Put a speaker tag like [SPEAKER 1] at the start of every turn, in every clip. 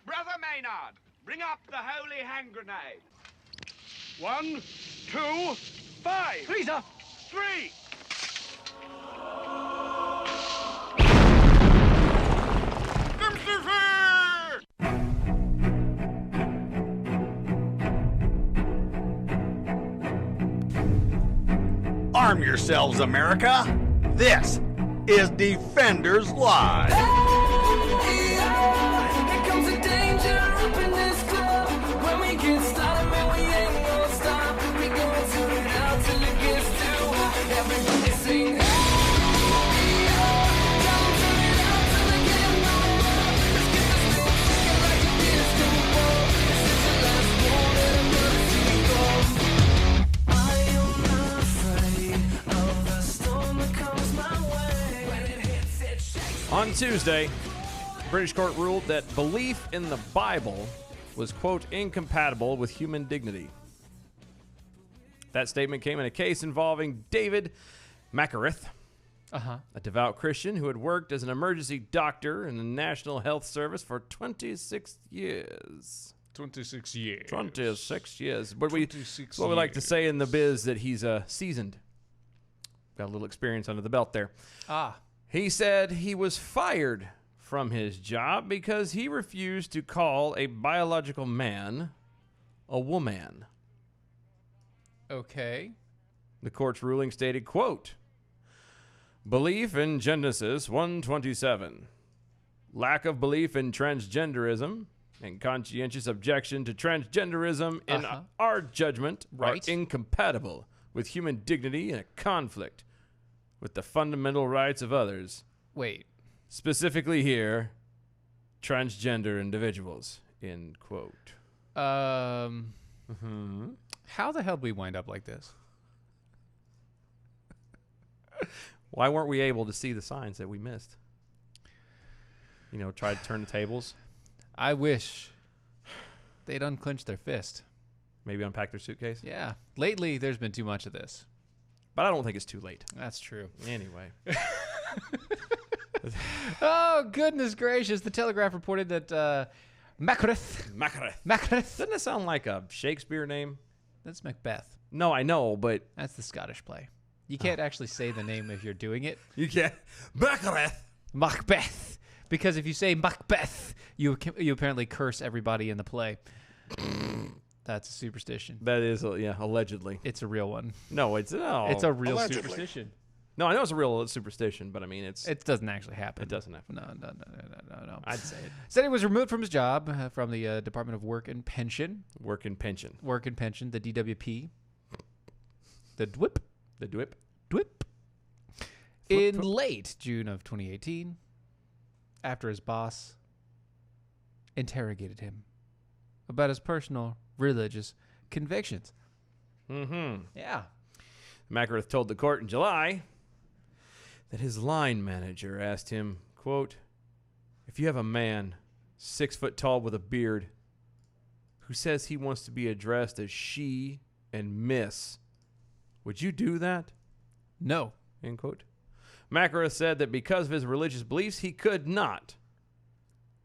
[SPEAKER 1] Brother Maynard, bring up the holy hand grenade. 1, 2, 5. 3, sir. 3.
[SPEAKER 2] Arm yourselves, America. This is Defenders Live.
[SPEAKER 3] Here comes the danger up in this club. When we get started, man, we ain't gonna stop. We gonna turn it out till it gets too hot. Everybody sing, hey, oh. Come turn it out till it get no more. Let's get this thing shaking like a disco ball. This is the last one and I'm gonna see it go. I am not afraid of the storm that comes my way. When it hits, it shakes.
[SPEAKER 4] On Tuesday, the British court ruled that belief in the Bible was, quote, incompatible with human dignity. That statement came in a case involving David McCarthy, a devout Christian who had worked as an emergency doctor in the National Health Service for 26 years.
[SPEAKER 5] 26 years.
[SPEAKER 4] 26 years. But we,
[SPEAKER 5] 26
[SPEAKER 4] what we like to
[SPEAKER 5] years.
[SPEAKER 4] say in the biz that he's seasoned. Got a little experience under the belt there. He said he was fired from his job because he refused to call a biological man a woman.
[SPEAKER 5] Okay.
[SPEAKER 4] The court's ruling stated, quote, belief in Genesis 1:27, lack of belief in transgenderism, and conscientious objection to transgenderism in our judgment
[SPEAKER 5] Right.
[SPEAKER 4] are incompatible with human dignity and a conflict with the fundamental rights of others.
[SPEAKER 5] Wait.
[SPEAKER 4] Specifically here, transgender individuals, end quote.
[SPEAKER 5] How the hell did we wind up like this?
[SPEAKER 4] Why weren't we able to see the signs that we missed? You know, try to turn the tables,
[SPEAKER 5] I wish they'd unclench their fist.
[SPEAKER 4] maybe unpack their suitcase.
[SPEAKER 5] Yeah. Lately, there's been too much of this.
[SPEAKER 4] But I don't think it's too late.
[SPEAKER 5] That's true.
[SPEAKER 4] Anyway.
[SPEAKER 5] Oh, goodness gracious. The Telegraph reported that Macbeth.
[SPEAKER 4] Doesn't it sound like a Shakespeare name?
[SPEAKER 5] That's Macbeth.
[SPEAKER 4] No, I know, but
[SPEAKER 5] That's the Scottish play. You can't actually say the name if you're doing it.
[SPEAKER 4] you can't.
[SPEAKER 5] Macbeth. Because if you say Macbeth, you apparently curse everybody in the play. That's a superstition.
[SPEAKER 4] That is, allegedly.
[SPEAKER 5] It's a real one.
[SPEAKER 4] No, it's no.
[SPEAKER 5] It's a real
[SPEAKER 2] Allegedly.
[SPEAKER 5] superstition.
[SPEAKER 4] No, I know it's a real superstition, but I mean,
[SPEAKER 5] It doesn't actually happen.
[SPEAKER 4] It doesn't happen.
[SPEAKER 5] No.
[SPEAKER 4] I'd say it.
[SPEAKER 5] Said he was removed from his job from the Department of Work and Pension.
[SPEAKER 4] Work and pension.
[SPEAKER 5] Work and Pension, the DWP. The DWIP.
[SPEAKER 4] The DWIP.
[SPEAKER 5] DWIP. In late June of 2018, after his boss interrogated him about his personal religious convictions.
[SPEAKER 4] Mm-hmm.
[SPEAKER 5] Yeah.
[SPEAKER 4] McCarthy told the court in July that his line manager asked him, quote, if you have a man 6 foot tall with a beard who says he wants to be addressed as she and miss, would you do that?
[SPEAKER 5] No.
[SPEAKER 4] End quote. McCarthy said that because of his religious beliefs, he could not,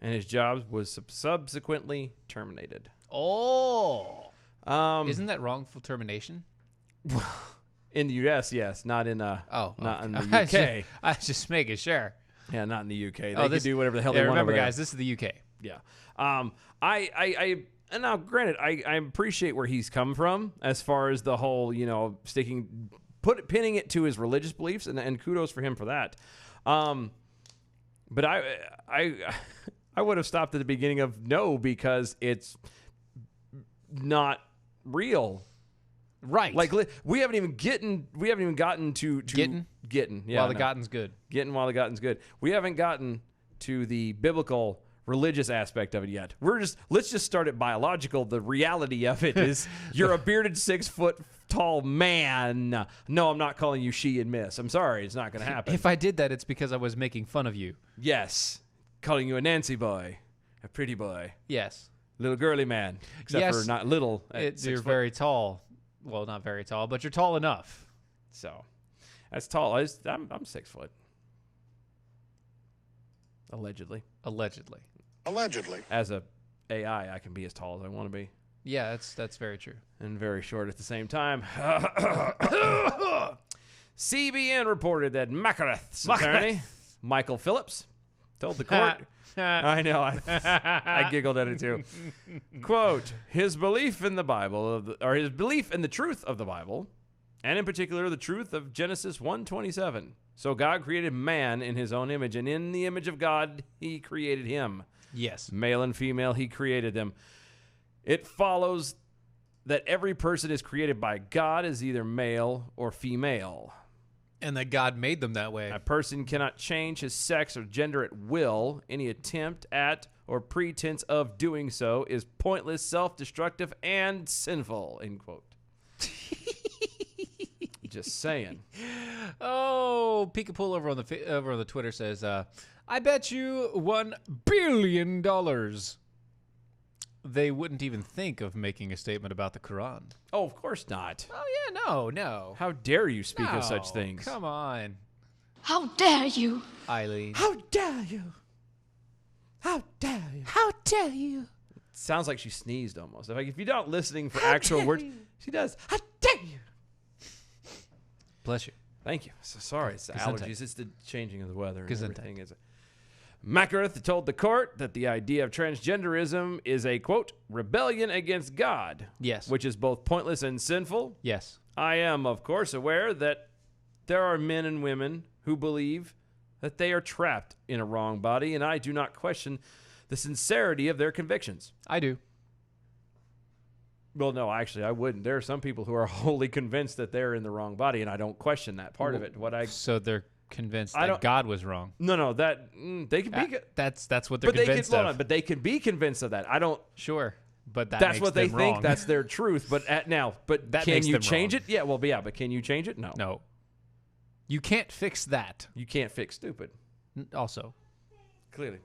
[SPEAKER 4] and his job was subsequently terminated.
[SPEAKER 5] Oh. Isn't that wrongful termination?
[SPEAKER 4] In the U.S., yes, not in not in the
[SPEAKER 5] I
[SPEAKER 4] UK.
[SPEAKER 5] was just making sure.
[SPEAKER 4] Yeah, not in the UK. They
[SPEAKER 5] Oh,
[SPEAKER 4] can do whatever the hell they want.
[SPEAKER 5] Remember,
[SPEAKER 4] over there.
[SPEAKER 5] guys, this is the UK.
[SPEAKER 4] Yeah. And now, granted, I appreciate where he's come from as far as the whole, pinning it to his religious beliefs, and kudos for him for that. But I would have stopped at the beginning of no, because it's not real.
[SPEAKER 5] Right.
[SPEAKER 4] Like, we haven't even gotten to getting. Yeah,
[SPEAKER 5] while the gotten's good.
[SPEAKER 4] Getting while the gotten's good. We haven't gotten to the biblical religious aspect of it yet. Let's just start at biological. The reality of it is you're a bearded 6 foot tall man. No, I'm not calling you she and miss. I'm sorry. It's not going to happen.
[SPEAKER 5] If I did that, it's because I was making fun of you.
[SPEAKER 4] Yes. Calling you a Nancy boy, a pretty boy,
[SPEAKER 5] Yes.
[SPEAKER 4] little girly man, except
[SPEAKER 5] Yes,
[SPEAKER 4] for not little.
[SPEAKER 5] You're very tall. Well, not very tall, but you're tall enough.
[SPEAKER 4] So that's tall. I'm 6 foot. Allegedly.
[SPEAKER 5] Allegedly.
[SPEAKER 2] Allegedly.
[SPEAKER 4] As a AI, I can be as tall as I want to be.
[SPEAKER 5] Yeah, that's very true.
[SPEAKER 4] And very short at the same time. CBN reported that McCarthy's attorney, Michael Phillips, told the court. I know, I giggled at it too. Quote, his belief in the Bible, or his belief in the truth of the Bible, and in particular the truth of Genesis 1:27. So God created man in his own image, and in the image of God he created him.
[SPEAKER 5] Yes.
[SPEAKER 4] Male and female, he created them. It follows that every person is created by God as either male or female.
[SPEAKER 5] And that God made them that way.
[SPEAKER 4] A person cannot change his sex or gender at will. Any attempt at or pretense of doing so is pointless, self-destructive, and sinful, end quote. Just saying.
[SPEAKER 5] Oh, Peekapool over on the Twitter says, I bet you $1 billion they wouldn't even think of making a statement about the Quran.
[SPEAKER 4] Oh, of course not.
[SPEAKER 5] Oh, yeah, no.
[SPEAKER 4] How dare you speak of such
[SPEAKER 5] No,
[SPEAKER 4] things?
[SPEAKER 5] Come on,
[SPEAKER 6] How dare you?
[SPEAKER 5] Eileen.
[SPEAKER 4] How dare you? How dare you?
[SPEAKER 6] How dare you?
[SPEAKER 4] Sounds like she sneezed almost. If you're not listening for actual words, she does. How dare you?
[SPEAKER 5] Bless you.
[SPEAKER 4] Thank you. So sorry, it's the
[SPEAKER 5] Gesundheit.
[SPEAKER 4] allergies. It's the changing of the weather. And
[SPEAKER 5] Gesundheit.
[SPEAKER 4] everything. McCarthy told the court that the idea of transgenderism is a, quote, rebellion against God.
[SPEAKER 5] Yes.
[SPEAKER 4] Which is both pointless and sinful.
[SPEAKER 5] Yes.
[SPEAKER 4] I am, of course, aware that there are men and women who believe that they are trapped in a wrong body, and I do not question the sincerity of their convictions.
[SPEAKER 5] I do.
[SPEAKER 4] Well, no, actually, I wouldn't. There are some people who are wholly convinced that they're in the wrong body, and I don't question that part of it.
[SPEAKER 5] So they're convinced
[SPEAKER 4] I
[SPEAKER 5] that
[SPEAKER 4] don't-
[SPEAKER 5] God was wrong.
[SPEAKER 4] No, that they can be,
[SPEAKER 5] That's what they're convinced
[SPEAKER 4] hold
[SPEAKER 5] of.
[SPEAKER 4] on, but they can be convinced of that. I don't.
[SPEAKER 5] Sure, but that
[SPEAKER 4] That's
[SPEAKER 5] makes
[SPEAKER 4] what they
[SPEAKER 5] them
[SPEAKER 4] think.
[SPEAKER 5] wrong.
[SPEAKER 4] That's their truth. But
[SPEAKER 5] That
[SPEAKER 4] can
[SPEAKER 5] makes
[SPEAKER 4] you
[SPEAKER 5] them
[SPEAKER 4] change
[SPEAKER 5] wrong.
[SPEAKER 4] it? Yeah, well, yeah, but can you change it? No,
[SPEAKER 5] No. You can't fix that.
[SPEAKER 4] you can't fix stupid.
[SPEAKER 5] Also,
[SPEAKER 4] Clearly.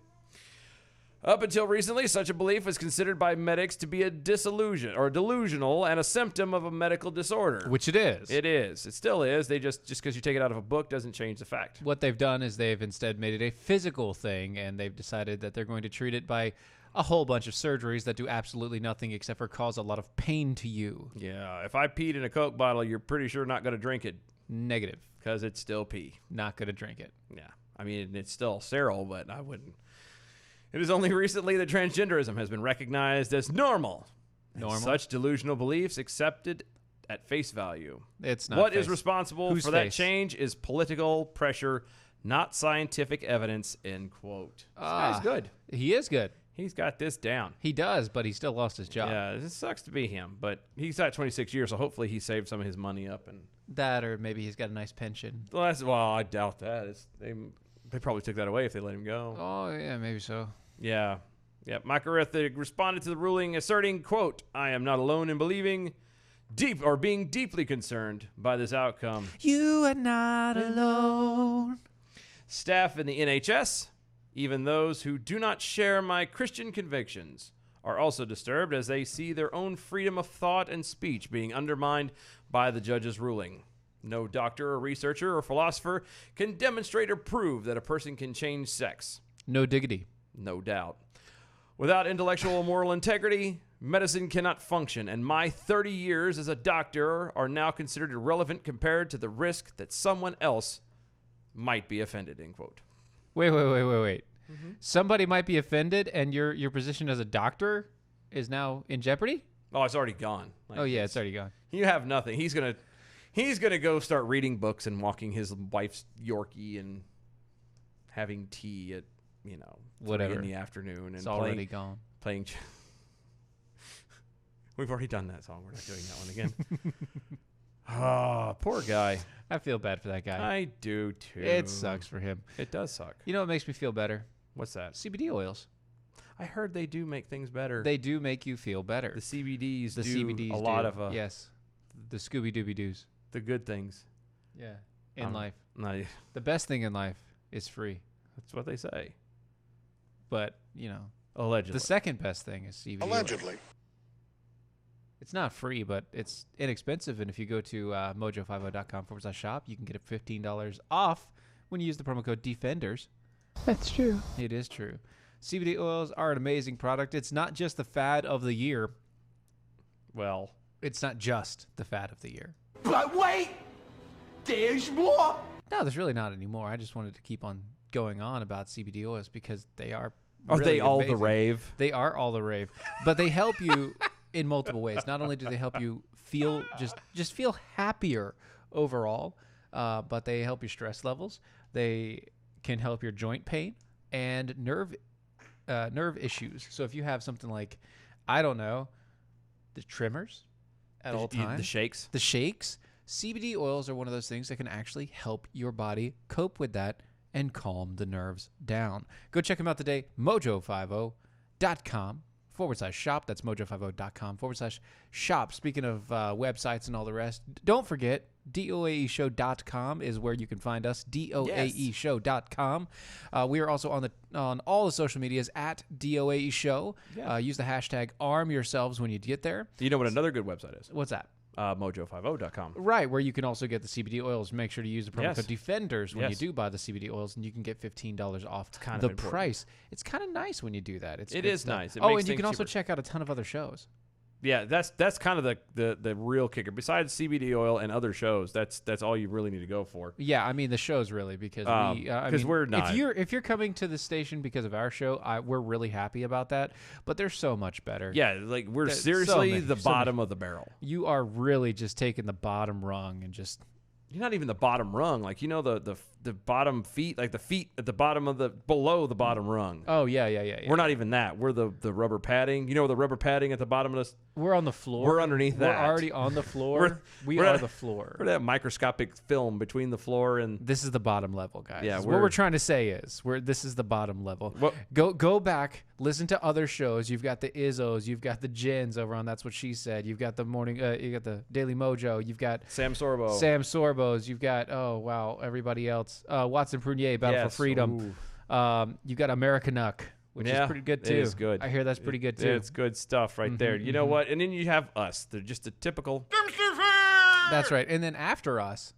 [SPEAKER 4] Up until recently, such a belief was considered by medics to be a delusional and a symptom of a medical disorder.
[SPEAKER 5] which it is.
[SPEAKER 4] It is. It still is. They just because you take it out of a book doesn't change the fact.
[SPEAKER 5] What they've done is they've instead made it a physical thing, and they've decided that they're going to treat it by a whole bunch of surgeries that do absolutely nothing except for cause a lot of pain to you.
[SPEAKER 4] Yeah, if I peed in a Coke bottle, you're pretty sure not going to drink it
[SPEAKER 5] Negative.
[SPEAKER 4] because it's still pee.
[SPEAKER 5] Not going to drink it.
[SPEAKER 4] Yeah, I mean, it's still sterile, but I wouldn't. It is only recently that transgenderism has been recognized as normal. And
[SPEAKER 5] Normal?
[SPEAKER 4] such delusional beliefs accepted at face value.
[SPEAKER 5] It's not.
[SPEAKER 4] What is
[SPEAKER 5] face.
[SPEAKER 4] responsible
[SPEAKER 5] Whose
[SPEAKER 4] for that
[SPEAKER 5] face?
[SPEAKER 4] change is political pressure, not scientific evidence, end quote. This guy's good.
[SPEAKER 5] He is good.
[SPEAKER 4] He's got this down.
[SPEAKER 5] He does, but he still lost his job.
[SPEAKER 4] Yeah, it sucks to be him, but he's got 26 years, so hopefully he saved some of his money up. And
[SPEAKER 5] That, or maybe he's got a nice pension.
[SPEAKER 4] well, I doubt that. They probably took that away if they let him go.
[SPEAKER 5] Oh, yeah, maybe so.
[SPEAKER 4] Yeah. McCarthy responded to the ruling asserting, quote, I am not alone in believing being deeply concerned by this outcome.
[SPEAKER 5] You are not alone.
[SPEAKER 4] Staff in the NHS, even those who do not share my Christian convictions, are also disturbed as they see their own freedom of thought and speech being undermined by the judge's ruling. No doctor or researcher or philosopher can demonstrate or prove that a person can change sex.
[SPEAKER 5] No diggity.
[SPEAKER 4] No doubt. Without intellectual or moral integrity, medicine cannot function, and my 30 years as a doctor are now considered irrelevant compared to the risk that someone else might be offended, end quote.
[SPEAKER 5] Wait. Somebody might be offended, and your position as a doctor is now in jeopardy?
[SPEAKER 4] Oh, it's already gone.
[SPEAKER 5] Oh, yeah, it's already gone.
[SPEAKER 4] You have nothing. He's gonna go start reading books and walking his wife's Yorkie and having tea at, 3
[SPEAKER 5] Whatever.
[SPEAKER 4] in the afternoon and
[SPEAKER 5] It's already gone.
[SPEAKER 4] playing. We've already done that song. We're not doing that one again. Oh, poor guy.
[SPEAKER 5] I feel bad for that guy.
[SPEAKER 4] I do too.
[SPEAKER 5] It sucks for him.
[SPEAKER 4] It does suck.
[SPEAKER 5] You know what makes me feel better?
[SPEAKER 4] What's that?
[SPEAKER 5] CBD oils.
[SPEAKER 4] I heard they do make things better.
[SPEAKER 5] They do make you feel better.
[SPEAKER 4] The CBDs
[SPEAKER 5] The
[SPEAKER 4] do
[SPEAKER 5] CBDs
[SPEAKER 4] a lot
[SPEAKER 5] do.
[SPEAKER 4] of
[SPEAKER 5] yes. The Scooby Dooby Doos.
[SPEAKER 4] the good things.
[SPEAKER 5] Yeah. In life.
[SPEAKER 4] No,
[SPEAKER 5] The best thing in life is free.
[SPEAKER 4] that's what they say.
[SPEAKER 5] But,
[SPEAKER 4] Allegedly.
[SPEAKER 5] the second best thing is CBD.
[SPEAKER 1] Allegedly.
[SPEAKER 5] It's not free, but it's inexpensive. And if you go to mojo50.com/shop, you can get it $15 off when you use the promo code DEFENDERS.
[SPEAKER 6] That's true.
[SPEAKER 5] It is true. CBD oils are an amazing product. It's not just the fad of the year.
[SPEAKER 4] Well,
[SPEAKER 5] It's not just the fad of the year.
[SPEAKER 3] But wait, there's more.
[SPEAKER 5] No, there's really not anymore. I just wanted to keep on going on about CBD oils because they are
[SPEAKER 4] are
[SPEAKER 5] really
[SPEAKER 4] they all the
[SPEAKER 5] amazing.
[SPEAKER 4] rave?
[SPEAKER 5] They are all the rave. But they help you in multiple ways. Not only do they help you feel just feel happier overall, but they help your stress levels. They can help your joint pain and nerve issues. So if you have something like, I don't know, the tremors at all times,
[SPEAKER 4] The shakes?
[SPEAKER 5] CBD oils are one of those things that can actually help your body cope with that and calm the nerves down. Go check them out today, mojo50.com/shop. That's mojo50.com/shop. Speaking of websites and all the rest, don't forget, doaeshow.com is where you can find us, doaeshow.com. We are also on all the social medias at doaeshow.
[SPEAKER 4] Yeah.
[SPEAKER 5] Use the hashtag #armyourselves when you get there.
[SPEAKER 4] You know what another good website is?
[SPEAKER 5] What's that?
[SPEAKER 4] Mojo50.com.
[SPEAKER 5] Right, where you can also get the CBD oils. Make sure to use the promo
[SPEAKER 4] Yes.
[SPEAKER 5] code Defenders when you
[SPEAKER 4] Yes.
[SPEAKER 5] do buy the CBD oils, and you can get $15 off
[SPEAKER 4] kind
[SPEAKER 5] the
[SPEAKER 4] of important.
[SPEAKER 5] price. It's kind of nice when you do that. It's
[SPEAKER 4] It
[SPEAKER 5] good
[SPEAKER 4] is
[SPEAKER 5] stuff.
[SPEAKER 4] nice. It
[SPEAKER 5] Oh,
[SPEAKER 4] makes
[SPEAKER 5] and you
[SPEAKER 4] things
[SPEAKER 5] can also
[SPEAKER 4] cheaper.
[SPEAKER 5] check out a ton of other shows.
[SPEAKER 4] Yeah, that's kind of the real kicker. Besides CBD oil and other shows, that's all you really need to go for.
[SPEAKER 5] Yeah, I mean the shows really because
[SPEAKER 4] we're not.
[SPEAKER 5] If you're coming to the station because of our show, we're really happy about that. But they're so much better.
[SPEAKER 4] Yeah, like we're
[SPEAKER 5] There's
[SPEAKER 4] seriously
[SPEAKER 5] so
[SPEAKER 4] the
[SPEAKER 5] many.
[SPEAKER 4] bottom of the barrel.
[SPEAKER 5] You are really just taking the bottom rung and just
[SPEAKER 4] You're not even the bottom rung. Like, you know, the bottom feet, like the feet at the bottom of below the bottom rung.
[SPEAKER 5] oh yeah.
[SPEAKER 4] We're not even that. We're the rubber padding. You know, the rubber padding at the bottom of this.
[SPEAKER 5] We're on the floor.
[SPEAKER 4] We're underneath that.
[SPEAKER 5] We're already on the floor. we
[SPEAKER 4] we're
[SPEAKER 5] are
[SPEAKER 4] at-
[SPEAKER 5] the floor.
[SPEAKER 4] We're that microscopic film between the floor and.
[SPEAKER 5] This is the bottom level, guys.
[SPEAKER 4] Yeah,
[SPEAKER 5] What
[SPEAKER 4] we're-
[SPEAKER 5] we're trying to say is this is the bottom level.
[SPEAKER 4] What-
[SPEAKER 5] Go back, listen to other shows. You've got the Izzos, you've got the Jins over on That's What She Said. You've got the morning, you got the Daily Mojo. You've got
[SPEAKER 4] Sam Sorbo.
[SPEAKER 5] Sam Sorbos. You've got everybody else. Watson Prunier, Battle
[SPEAKER 4] Yes.
[SPEAKER 5] for Freedom. You got America Nuck, which is pretty good too.
[SPEAKER 4] It is good.
[SPEAKER 5] I hear that's pretty good too.
[SPEAKER 4] It's good stuff right there. You know what? And then you have us. They're just a typical.
[SPEAKER 5] That's right. And then after us,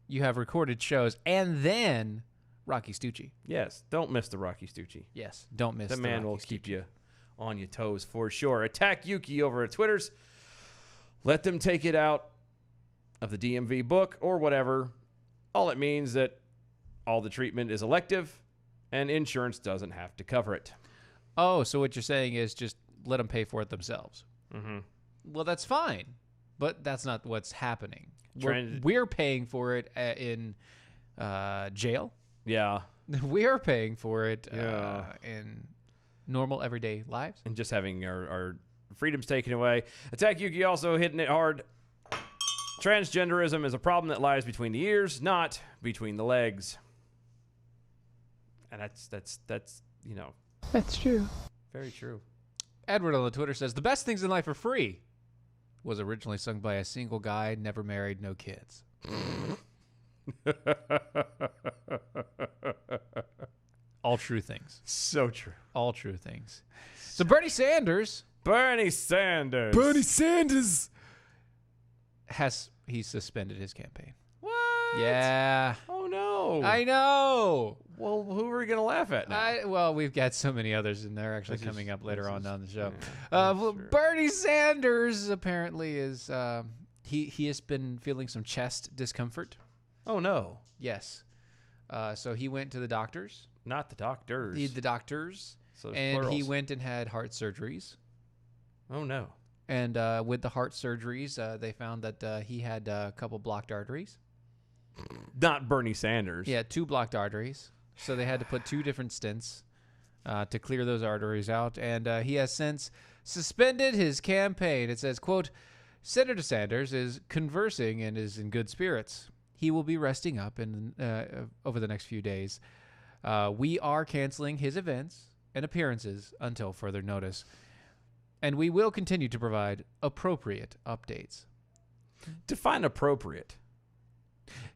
[SPEAKER 5] you have recorded shows, and then Rocky Stucci.
[SPEAKER 4] Yes, don't miss the Rocky Stucci.
[SPEAKER 5] Yes, don't miss
[SPEAKER 4] The man
[SPEAKER 5] Rocky
[SPEAKER 4] will
[SPEAKER 5] Stucci.
[SPEAKER 4] keep you on your toes for sure. Attack Yuki over at Twitter's. Let them take it out of the DMV book or whatever. All it means that all the treatment is elective and insurance doesn't have to cover it.
[SPEAKER 5] Oh, so what you're saying is just let them pay for it themselves.
[SPEAKER 4] Mm-hmm.
[SPEAKER 5] Well, that's fine, but that's not what's happening.
[SPEAKER 4] Trying to-
[SPEAKER 5] We're paying for it in jail.
[SPEAKER 4] Yeah,
[SPEAKER 5] We are paying for it
[SPEAKER 4] Yeah.
[SPEAKER 5] in normal everyday lives.
[SPEAKER 4] and just having our freedoms taken away. Attack Yuki also hitting it hard. Transgenderism is a problem that lies between the ears, not between the legs. And that's you know,
[SPEAKER 6] That's true.
[SPEAKER 4] very true.
[SPEAKER 5] Edward on the Twitter says the best things in life are free. Was originally sung by a single guy, never married, no kids. All true things.
[SPEAKER 4] So true.
[SPEAKER 5] All true things. So Bernie Sanders
[SPEAKER 4] Bernie Sanders.
[SPEAKER 5] Sanders he suspended his campaign.
[SPEAKER 4] What?
[SPEAKER 5] Yeah.
[SPEAKER 4] Oh no.
[SPEAKER 5] I know.
[SPEAKER 4] Well, who are we gonna laugh at now?
[SPEAKER 5] Well, we've got so many others, and they're actually
[SPEAKER 4] This is-
[SPEAKER 5] coming up later
[SPEAKER 4] this
[SPEAKER 5] on
[SPEAKER 4] is-
[SPEAKER 5] down the show.
[SPEAKER 4] yeah,
[SPEAKER 5] Well,
[SPEAKER 4] that's true.
[SPEAKER 5] Bernie Sanders apparently is he has been feeling some chest discomfort.
[SPEAKER 4] Oh no.
[SPEAKER 5] Yes. So he went to the doctors.
[SPEAKER 4] Not the doctors.
[SPEAKER 5] The doctors.
[SPEAKER 4] So it's
[SPEAKER 5] And he
[SPEAKER 4] plurals.
[SPEAKER 5] went and had heart surgeries.
[SPEAKER 4] Oh no.
[SPEAKER 5] And with the heart surgeries, they found that he had a couple blocked arteries.
[SPEAKER 4] Not Bernie Sanders.
[SPEAKER 5] Yeah, 2 blocked arteries. So they had to put 2 different stents to clear those arteries out. And he has since suspended his campaign. It says, quote, Senator Sanders is conversing and is in good spirits. He will be resting up over the next few days. We are canceling his events and appearances until further notice. And we will continue to provide appropriate updates.
[SPEAKER 4] Define appropriate.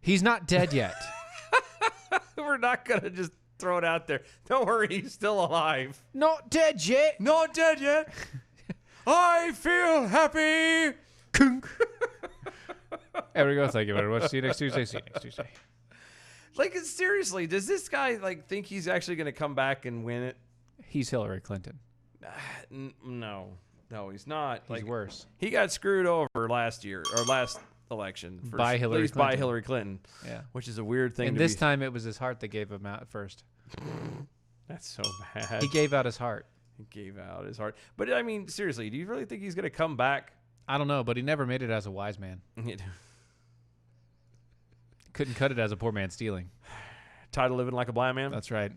[SPEAKER 5] He's not dead yet.
[SPEAKER 4] We're not gonna just throw it out there. Don't worry, he's still alive.
[SPEAKER 5] Not dead yet.
[SPEAKER 4] Not dead yet. I feel happy.
[SPEAKER 5] There we go. Thank you very much. See you next Tuesday.
[SPEAKER 4] Like, seriously, does this guy like think he's actually gonna come back and win it?
[SPEAKER 5] He's Hillary Clinton.
[SPEAKER 4] No, he's not.
[SPEAKER 5] He's worse.
[SPEAKER 4] He got screwed over last election
[SPEAKER 5] By Hillary
[SPEAKER 4] at least
[SPEAKER 5] Clinton.
[SPEAKER 4] by Hillary Clinton.
[SPEAKER 5] Yeah.
[SPEAKER 4] Which is a weird thing.
[SPEAKER 5] And this time it was his heart that gave him out at first.
[SPEAKER 4] That's so bad.
[SPEAKER 5] He gave out his heart.
[SPEAKER 4] He gave out his heart. But I mean, seriously, do you really think he's going to come back?
[SPEAKER 5] I don't know, but he never made it as a wise man. Couldn't cut it as a poor man stealing.
[SPEAKER 4] Tired of living like a blind man?
[SPEAKER 5] That's right.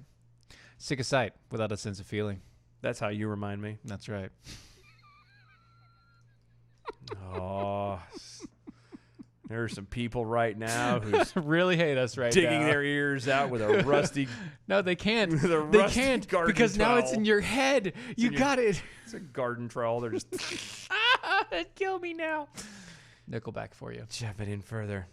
[SPEAKER 5] Sick of sight without a sense of feeling.
[SPEAKER 4] That's how you remind me.
[SPEAKER 5] That's right.
[SPEAKER 4] Oh, there are some people right now who's
[SPEAKER 5] really hate us right
[SPEAKER 4] digging
[SPEAKER 5] now.
[SPEAKER 4] their ears out with a rusty.
[SPEAKER 5] No, they can't.
[SPEAKER 4] With a
[SPEAKER 5] They
[SPEAKER 4] rusty
[SPEAKER 5] can't
[SPEAKER 4] garden
[SPEAKER 5] because now it's
[SPEAKER 4] trowel.
[SPEAKER 5] in your head. You got it.
[SPEAKER 4] It's a garden trowel. They're just
[SPEAKER 5] Kill me now. Nickelback for you.
[SPEAKER 4] jab it in further.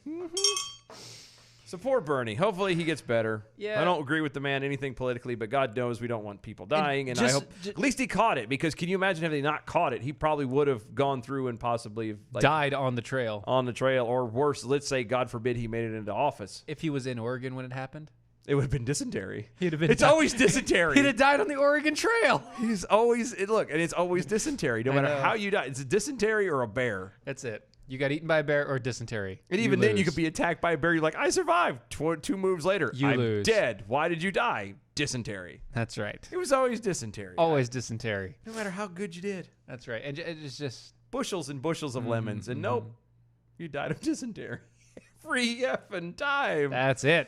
[SPEAKER 4] So poor Bernie. Hopefully he gets better.
[SPEAKER 5] Yeah.
[SPEAKER 4] I don't agree with the man anything politically, but God knows we don't want people dying. And I
[SPEAKER 5] just-
[SPEAKER 4] hope at least he caught it, because can you imagine if they not caught it? He probably would have gone through and possibly
[SPEAKER 5] Died on the trail.
[SPEAKER 4] on the trail, or worse, let's say, God forbid, he made it into office.
[SPEAKER 5] If he was in Oregon when it happened,
[SPEAKER 4] It would have been dysentery.
[SPEAKER 5] he'd have been.
[SPEAKER 4] It's always dysentery.
[SPEAKER 5] He'd have died on the Oregon Trail.
[SPEAKER 4] He's always look, and it's always dysentery. No
[SPEAKER 5] I
[SPEAKER 4] matter
[SPEAKER 5] know.
[SPEAKER 4] how you die, it's a dysentery or a bear.
[SPEAKER 5] That's it. You got eaten by a bear or dysentery.
[SPEAKER 4] And even then, you
[SPEAKER 5] lose.
[SPEAKER 4] could be attacked by a bear. You're like, I survived. Two moves later,
[SPEAKER 5] You
[SPEAKER 4] I'm
[SPEAKER 5] lose.
[SPEAKER 4] dead. Why did you die? Dysentery.
[SPEAKER 5] That's right.
[SPEAKER 4] It was always dysentery.
[SPEAKER 5] Always dysentery.
[SPEAKER 4] No matter how good you did.
[SPEAKER 5] That's right. And it's just
[SPEAKER 4] Bushels and bushels of lemons, and nope, you died of dysentery. Every effing time.
[SPEAKER 5] that's it.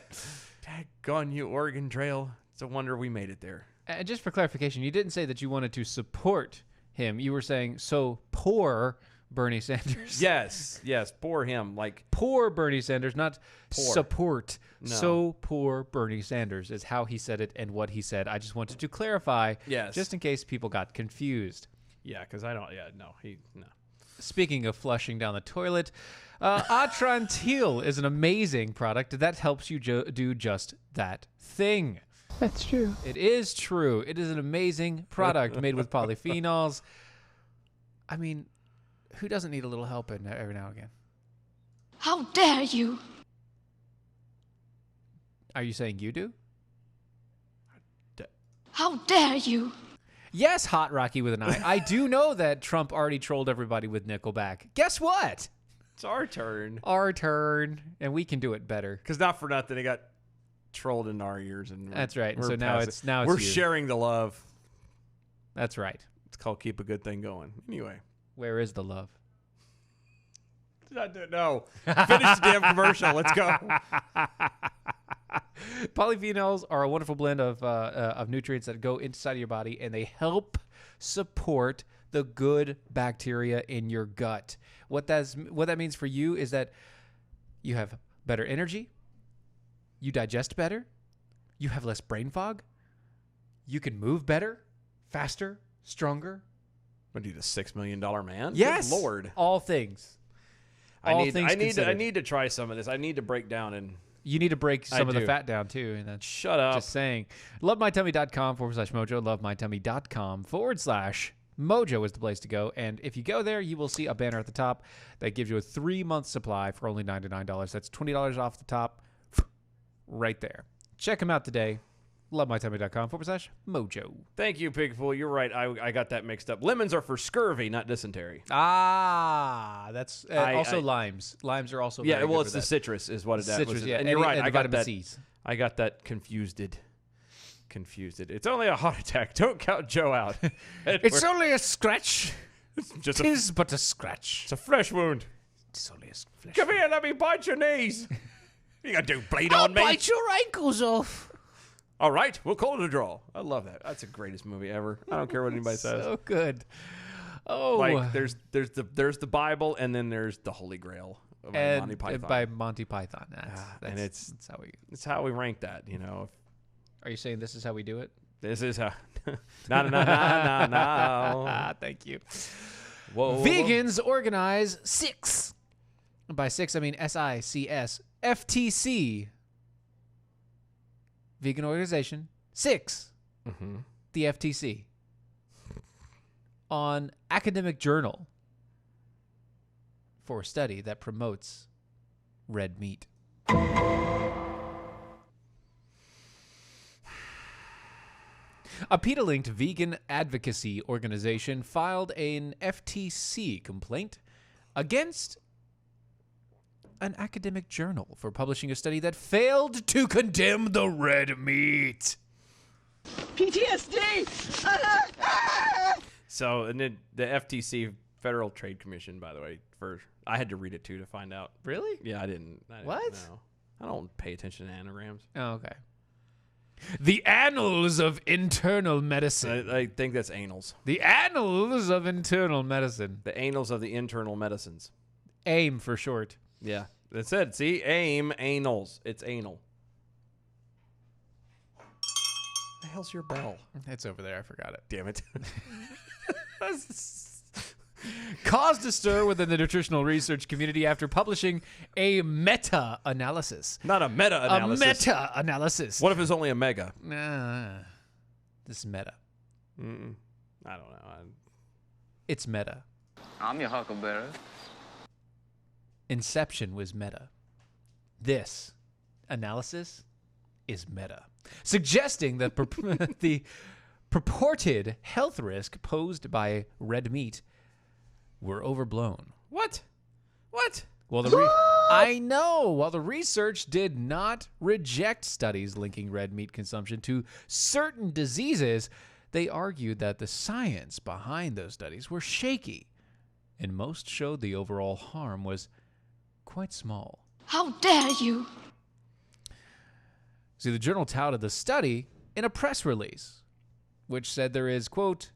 [SPEAKER 4] Daggone you, Oregon Trail. It's a wonder we made it there.
[SPEAKER 5] And just for clarification, you didn't say that you wanted to support him. You were saying so poor Bernie Sanders.
[SPEAKER 4] Yes, poor him. Like,
[SPEAKER 5] Poor Bernie Sanders, not
[SPEAKER 4] Poor.
[SPEAKER 5] support.
[SPEAKER 4] No.
[SPEAKER 5] So poor Bernie Sanders is how he said it and what he said. I just wanted to clarify,
[SPEAKER 4] Yes.
[SPEAKER 5] just in case people got confused.
[SPEAKER 4] yeah, because I don't, no.
[SPEAKER 5] Speaking of flushing down the toilet, Atrantil is an amazing product that helps you do just that thing.
[SPEAKER 6] That's true.
[SPEAKER 5] It is true. It is an amazing product made with polyphenols. I mean, who doesn't need a little help every now and again?
[SPEAKER 6] How dare you?
[SPEAKER 5] Are you saying you do?
[SPEAKER 6] How dare you?
[SPEAKER 5] Yes, Hot Rocky with an I. I do know that Trump already trolled everybody with Nickelback. Guess what?
[SPEAKER 4] It's our turn.
[SPEAKER 5] Our turn, and we can do it better.
[SPEAKER 4] Because not for nothing, it got trolled in our ears, and
[SPEAKER 5] That's right.
[SPEAKER 4] we're
[SPEAKER 5] So now
[SPEAKER 4] past
[SPEAKER 5] it's
[SPEAKER 4] it.
[SPEAKER 5] now it's
[SPEAKER 4] we're
[SPEAKER 5] you.
[SPEAKER 4] sharing the love.
[SPEAKER 5] That's right.
[SPEAKER 4] It's called keep a good thing going. Anyway,
[SPEAKER 5] Where is the love?
[SPEAKER 4] no, finish the damn commercial. Let's go.
[SPEAKER 5] Polyphenols are a wonderful blend of nutrients that go inside of your body, and they help support the good bacteria in your gut. What that means for you is that you have better energy, you digest better, you have less brain fog, you can move better, faster, stronger.
[SPEAKER 4] What are you, the $6 million man?
[SPEAKER 5] Yes,
[SPEAKER 4] Good Lord.
[SPEAKER 5] all things.
[SPEAKER 4] I
[SPEAKER 5] All
[SPEAKER 4] need
[SPEAKER 5] things considered.
[SPEAKER 4] to try some of this. I need to break down and
[SPEAKER 5] You need to break some of the
[SPEAKER 4] do.
[SPEAKER 5] fat down too, and that's
[SPEAKER 4] shut up.
[SPEAKER 5] just saying. LoveMyTummy.com/mojo. LoveMyTummy.com/mojo is the place to go. And if you go there, you will see a banner at the top that gives you a 3-month supply for only $99. That's $20 off the top, right there. Check them out today. LoveMyTummy.com/mojo.
[SPEAKER 4] Thank you, Pigfool. You're right. I got that mixed up. Lemons are for scurvy, not dysentery.
[SPEAKER 5] Ah, that's also
[SPEAKER 4] I-
[SPEAKER 5] limes. Limes are also
[SPEAKER 4] Yeah,
[SPEAKER 5] very
[SPEAKER 4] well,
[SPEAKER 5] good
[SPEAKER 4] it's
[SPEAKER 5] for
[SPEAKER 4] the
[SPEAKER 5] that.
[SPEAKER 4] citrus is what it
[SPEAKER 5] Citrus,
[SPEAKER 4] was.
[SPEAKER 5] yeah,
[SPEAKER 4] And you're right.
[SPEAKER 5] and
[SPEAKER 4] I got
[SPEAKER 5] vitamin
[SPEAKER 4] that.
[SPEAKER 5] C's.
[SPEAKER 4] I got that confused. It's only a heart attack. Don't count Joe out.
[SPEAKER 5] It's only a scratch.
[SPEAKER 4] just
[SPEAKER 5] Tis but a scratch.
[SPEAKER 4] it's a fresh wound.
[SPEAKER 5] It's only a flesh.
[SPEAKER 4] Come here, let me bite your knees. You gonna do bleed on me?
[SPEAKER 5] your ankles off.
[SPEAKER 4] All right, we'll call it a draw. I love that. That's the greatest movie ever. I don't care what anybody says.
[SPEAKER 5] So good. Oh,
[SPEAKER 4] Like there's the Bible, and then there's the Holy Grail by
[SPEAKER 5] and
[SPEAKER 4] Monty Python.
[SPEAKER 5] by Monty Python. That's
[SPEAKER 4] and
[SPEAKER 5] that's how we.
[SPEAKER 4] It's how we rank that. You know,
[SPEAKER 5] Are you saying this is how we do it?
[SPEAKER 4] this is how. No.
[SPEAKER 5] Thank you.
[SPEAKER 4] Whoa,
[SPEAKER 5] Vegans organize 6. By 6, I mean SICS. FTC. Vegan organization 6.
[SPEAKER 4] Mm-hmm.
[SPEAKER 5] The FTC. On academic journal for a study that promotes red meat. A PETA-linked vegan advocacy organization filed an FTC complaint against an academic journal for publishing a study that failed to condemn the red meat.
[SPEAKER 3] PTSD!
[SPEAKER 4] So, and then the FTC, Federal Trade Commission, by the way, I had to read it too to find out.
[SPEAKER 5] Really?
[SPEAKER 4] Yeah, I didn't
[SPEAKER 5] What?
[SPEAKER 4] know. I don't pay attention to anagrams.
[SPEAKER 5] Oh, okay. The Annals of Internal Medicine.
[SPEAKER 4] I think that's anals.
[SPEAKER 5] The Annals of Internal Medicine.
[SPEAKER 4] The anals of the internal medicines.
[SPEAKER 5] AIM for short.
[SPEAKER 4] Yeah, that's it. See, AIM, anals. It's anal. The hell's your bell?
[SPEAKER 5] It's over there. I forgot it.
[SPEAKER 4] Damn it.
[SPEAKER 5] Caused a stir within the nutritional research community after publishing a meta-analysis.
[SPEAKER 4] Not a meta-analysis.
[SPEAKER 5] A meta-analysis.
[SPEAKER 4] What if it's only a mega?
[SPEAKER 5] This is meta.
[SPEAKER 4] I don't know.
[SPEAKER 5] It's meta.
[SPEAKER 7] I'm your huckleberry.
[SPEAKER 5] Inception was meta. This analysis is meta, suggesting that the purported health risk posed by red meat were overblown.
[SPEAKER 4] What?
[SPEAKER 5] Well, I know. While the research did not reject studies linking red meat consumption to certain diseases, they argued that the science behind those studies were shaky, and most showed the overall harm was quite small.
[SPEAKER 6] How dare you?
[SPEAKER 5] See, the journal touted the study in a press release, which said there is, quote,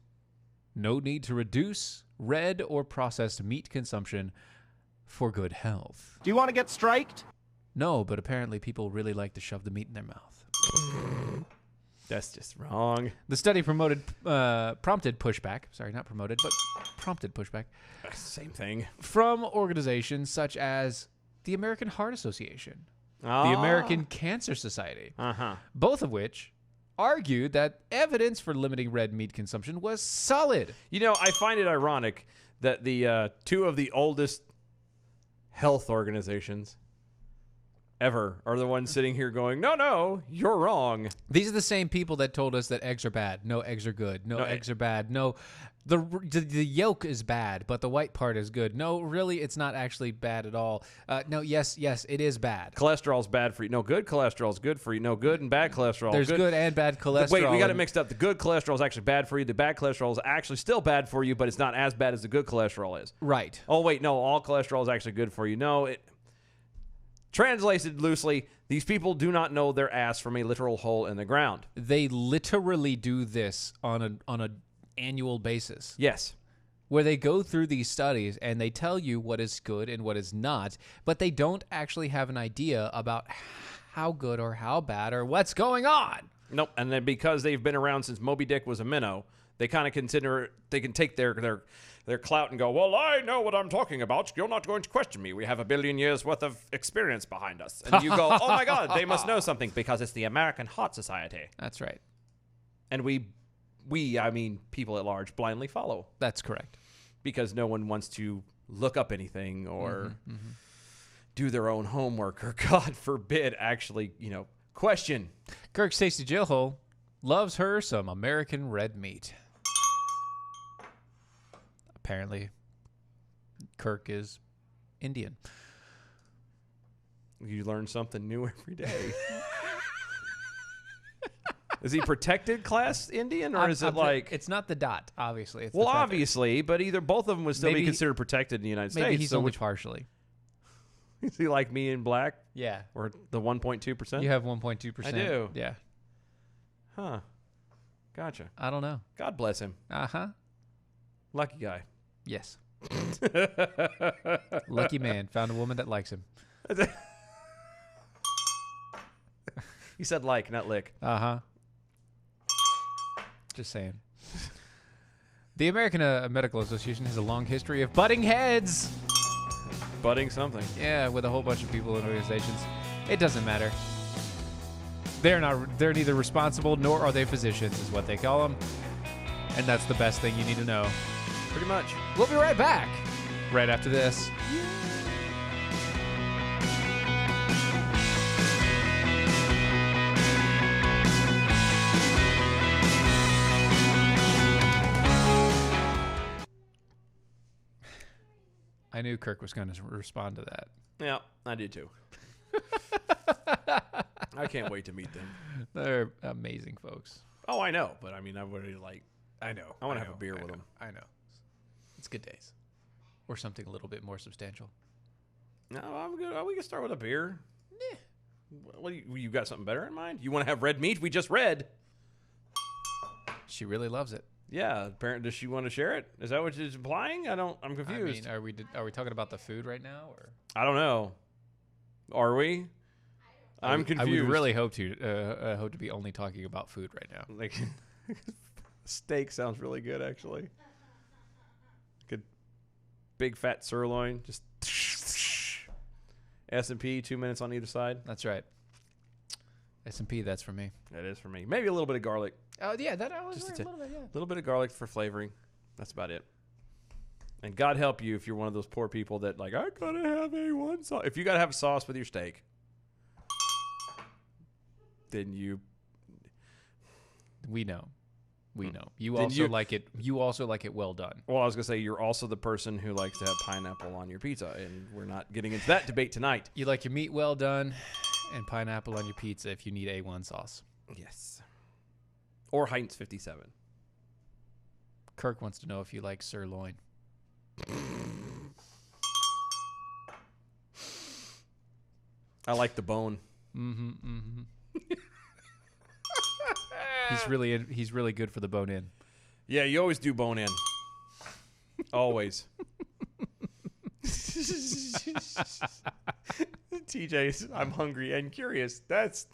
[SPEAKER 5] no need to reduce red or processed meat consumption for good health.
[SPEAKER 1] Do you want to get striked?
[SPEAKER 5] No, but apparently people really like to shove the meat in their mouth.
[SPEAKER 4] That's just wrong.
[SPEAKER 5] The study prompted pushback. Sorry, not promoted, but prompted pushback.
[SPEAKER 4] Same thing.
[SPEAKER 5] From organizations such as the American Heart Association, the American Cancer Society, both of which argued that evidence for limiting red meat consumption was solid.
[SPEAKER 4] You know, I find it ironic that the two of the oldest health organizations ever are the ones sitting here going, no, you're wrong.
[SPEAKER 5] These are the same people that told us that eggs are bad. No, eggs are good. No, eggs are bad. No, the yolk is bad, but the white part is good. No, really, it's not actually bad at all. No, yes, it is bad.
[SPEAKER 4] Cholesterol's bad for you. No, good cholesterol's good for you. No, good and bad cholesterol.
[SPEAKER 5] There's good and bad cholesterol.
[SPEAKER 4] Wait, we got it mixed up. The good cholesterol is actually bad for you. The bad cholesterol is actually still bad for you, but it's not as bad as the good cholesterol is.
[SPEAKER 5] Right.
[SPEAKER 4] Oh, wait, no, all cholesterol is actually good for you. No, translated loosely, these people do not know their ass from a literal hole in the ground.
[SPEAKER 5] They literally do this on an annual basis.
[SPEAKER 4] Yes.
[SPEAKER 5] Where they go through these studies and they tell you what is good and what is not, but they don't actually have an idea about how good or how bad or what's going on.
[SPEAKER 4] Nope. And then because they've been around since Moby Dick was a minnow, they kind of consider they can take their clout and go, well, I know what I'm talking about. You're not going to question me. We have 1 billion years worth of experience behind us. And you go, oh my God, they must know something because it's the American Heart Society.
[SPEAKER 5] That's right.
[SPEAKER 4] And we, I mean, people at large blindly follow.
[SPEAKER 5] That's correct.
[SPEAKER 4] Because no one wants to look up anything or do their own homework or, God forbid, actually, question.
[SPEAKER 5] Kirk's Tasty Jailhole loves her some American red meat. Apparently, Kirk is Indian.
[SPEAKER 4] You learn something new every day. Is he protected class Indian, or is it like...
[SPEAKER 5] It's not the dot, obviously. It's
[SPEAKER 4] well,
[SPEAKER 5] the feather.
[SPEAKER 4] obviously, but either both of them would still be considered protected in the United States.
[SPEAKER 5] Maybe he's
[SPEAKER 4] so
[SPEAKER 5] only partially.
[SPEAKER 4] Is he like me in black?
[SPEAKER 5] Yeah.
[SPEAKER 4] Or the 1.2%?
[SPEAKER 5] You have 1.2%.
[SPEAKER 4] I do.
[SPEAKER 5] Yeah.
[SPEAKER 4] Huh. Gotcha.
[SPEAKER 5] I don't know.
[SPEAKER 4] God bless him.
[SPEAKER 5] Uh-huh.
[SPEAKER 4] Lucky guy.
[SPEAKER 5] Yes. Lucky man. Found a woman that likes him.
[SPEAKER 4] He said like, not lick.
[SPEAKER 5] Uh-huh. Just saying. The American Medical Association has a long history of butting heads.
[SPEAKER 4] Butting something.
[SPEAKER 5] Yeah, with a whole bunch of people and organizations. It doesn't matter. They're neither responsible nor are they physicians, is what they call them. And that's the best thing you need to know.
[SPEAKER 4] Pretty much.
[SPEAKER 5] We'll be right back. Right after this. I knew Kirk was going to respond to that.
[SPEAKER 4] Yeah, I did too. I can't wait to meet them.
[SPEAKER 5] They're amazing folks.
[SPEAKER 4] Oh, I know, but I mean, I would like.
[SPEAKER 5] I know.
[SPEAKER 4] I want to have a beer with them.
[SPEAKER 5] I know. It's good days. Or something a little bit more substantial.
[SPEAKER 4] No, I'm good. Oh, we can start with a beer. Yeah. What you got something better in mind? You want to have red meat? We just read.
[SPEAKER 5] She really loves it.
[SPEAKER 4] Yeah. Apparently, does she want to share it? Is that what she's implying? I'm confused.
[SPEAKER 5] I mean, are we talking about the food right now, or
[SPEAKER 4] I don't know. Are we? I'm confused.
[SPEAKER 5] I would really hope to be only talking about food right now.
[SPEAKER 4] Like, steak sounds really good, actually. Good, big fat sirloin, just S&P, 2 minutes on either side.
[SPEAKER 5] That's right. S&P, that's for me.
[SPEAKER 4] That is for me. Maybe a little bit of garlic.
[SPEAKER 5] Oh yeah, that I was
[SPEAKER 4] Just
[SPEAKER 5] a little bit. Yeah.
[SPEAKER 4] A little bit of garlic for flavoring. That's about it. And God help you if you're one of those poor people that like, I gotta have A1 sauce. If you gotta have sauce with your steak, then
[SPEAKER 5] We know. We know. You
[SPEAKER 4] Then
[SPEAKER 5] also
[SPEAKER 4] you-
[SPEAKER 5] like it. You also like it well done.
[SPEAKER 4] well, I was gonna say you're also the person who likes to have pineapple on your pizza, and we're not getting into that debate tonight.
[SPEAKER 5] You like your meat well done, and pineapple on your pizza if you need A1 sauce.
[SPEAKER 4] Yes. Or Heinz 57.
[SPEAKER 5] Kirk wants to know if you like sirloin.
[SPEAKER 4] I like the bone.
[SPEAKER 5] He's really good for the bone in.
[SPEAKER 4] Yeah, you always do bone in. Always. TJ's, I'm hungry and curious. That's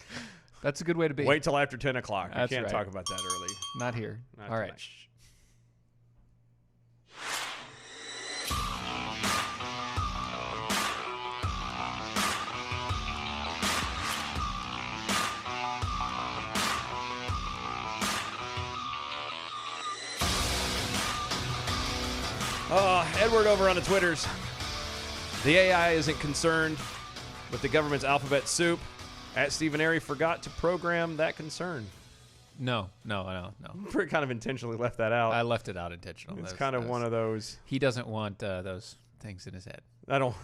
[SPEAKER 5] a good way to be.
[SPEAKER 4] wait till after 10 o'clock. I
[SPEAKER 5] That's
[SPEAKER 4] can't
[SPEAKER 5] right.
[SPEAKER 4] talk about that early.
[SPEAKER 5] Not here.
[SPEAKER 4] Not
[SPEAKER 5] All right.
[SPEAKER 4] tonight. Edward over on the Twitters. The AI isn't concerned with the government's alphabet soup. At Stephen Airy forgot to program that concern.
[SPEAKER 5] No.
[SPEAKER 4] Pretty kind of intentionally left that out.
[SPEAKER 5] I left it out intentionally.
[SPEAKER 4] It's kind of one of those.
[SPEAKER 5] He doesn't want those things in his head.
[SPEAKER 4] I don't.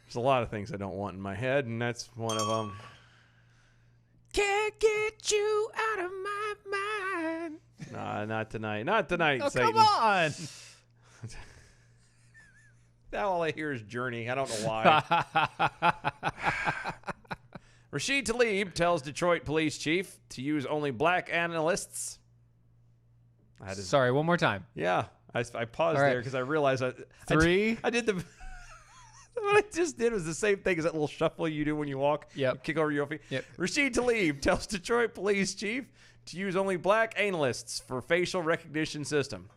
[SPEAKER 4] There's a lot of things I don't want in my head, and that's one of them.
[SPEAKER 5] Can't get you out of my mind.
[SPEAKER 4] Nah, not tonight. Not tonight,
[SPEAKER 5] Oh,
[SPEAKER 4] Satan.
[SPEAKER 5] come on.
[SPEAKER 4] Now all I hear is Journey. I don't know why. Rasheed Talib tells Detroit police chief to use only black analysts.
[SPEAKER 5] Sorry, one more time.
[SPEAKER 4] Yeah, I paused
[SPEAKER 5] All right.
[SPEAKER 4] there because I realized
[SPEAKER 5] Three.
[SPEAKER 4] I did the. What I just did was the same thing as that little shuffle you do when you walk.
[SPEAKER 5] Yep.
[SPEAKER 4] You kick over your feet.
[SPEAKER 5] Yep.
[SPEAKER 4] Rasheed Talib tells Detroit police chief to use only black analysts for facial recognition system.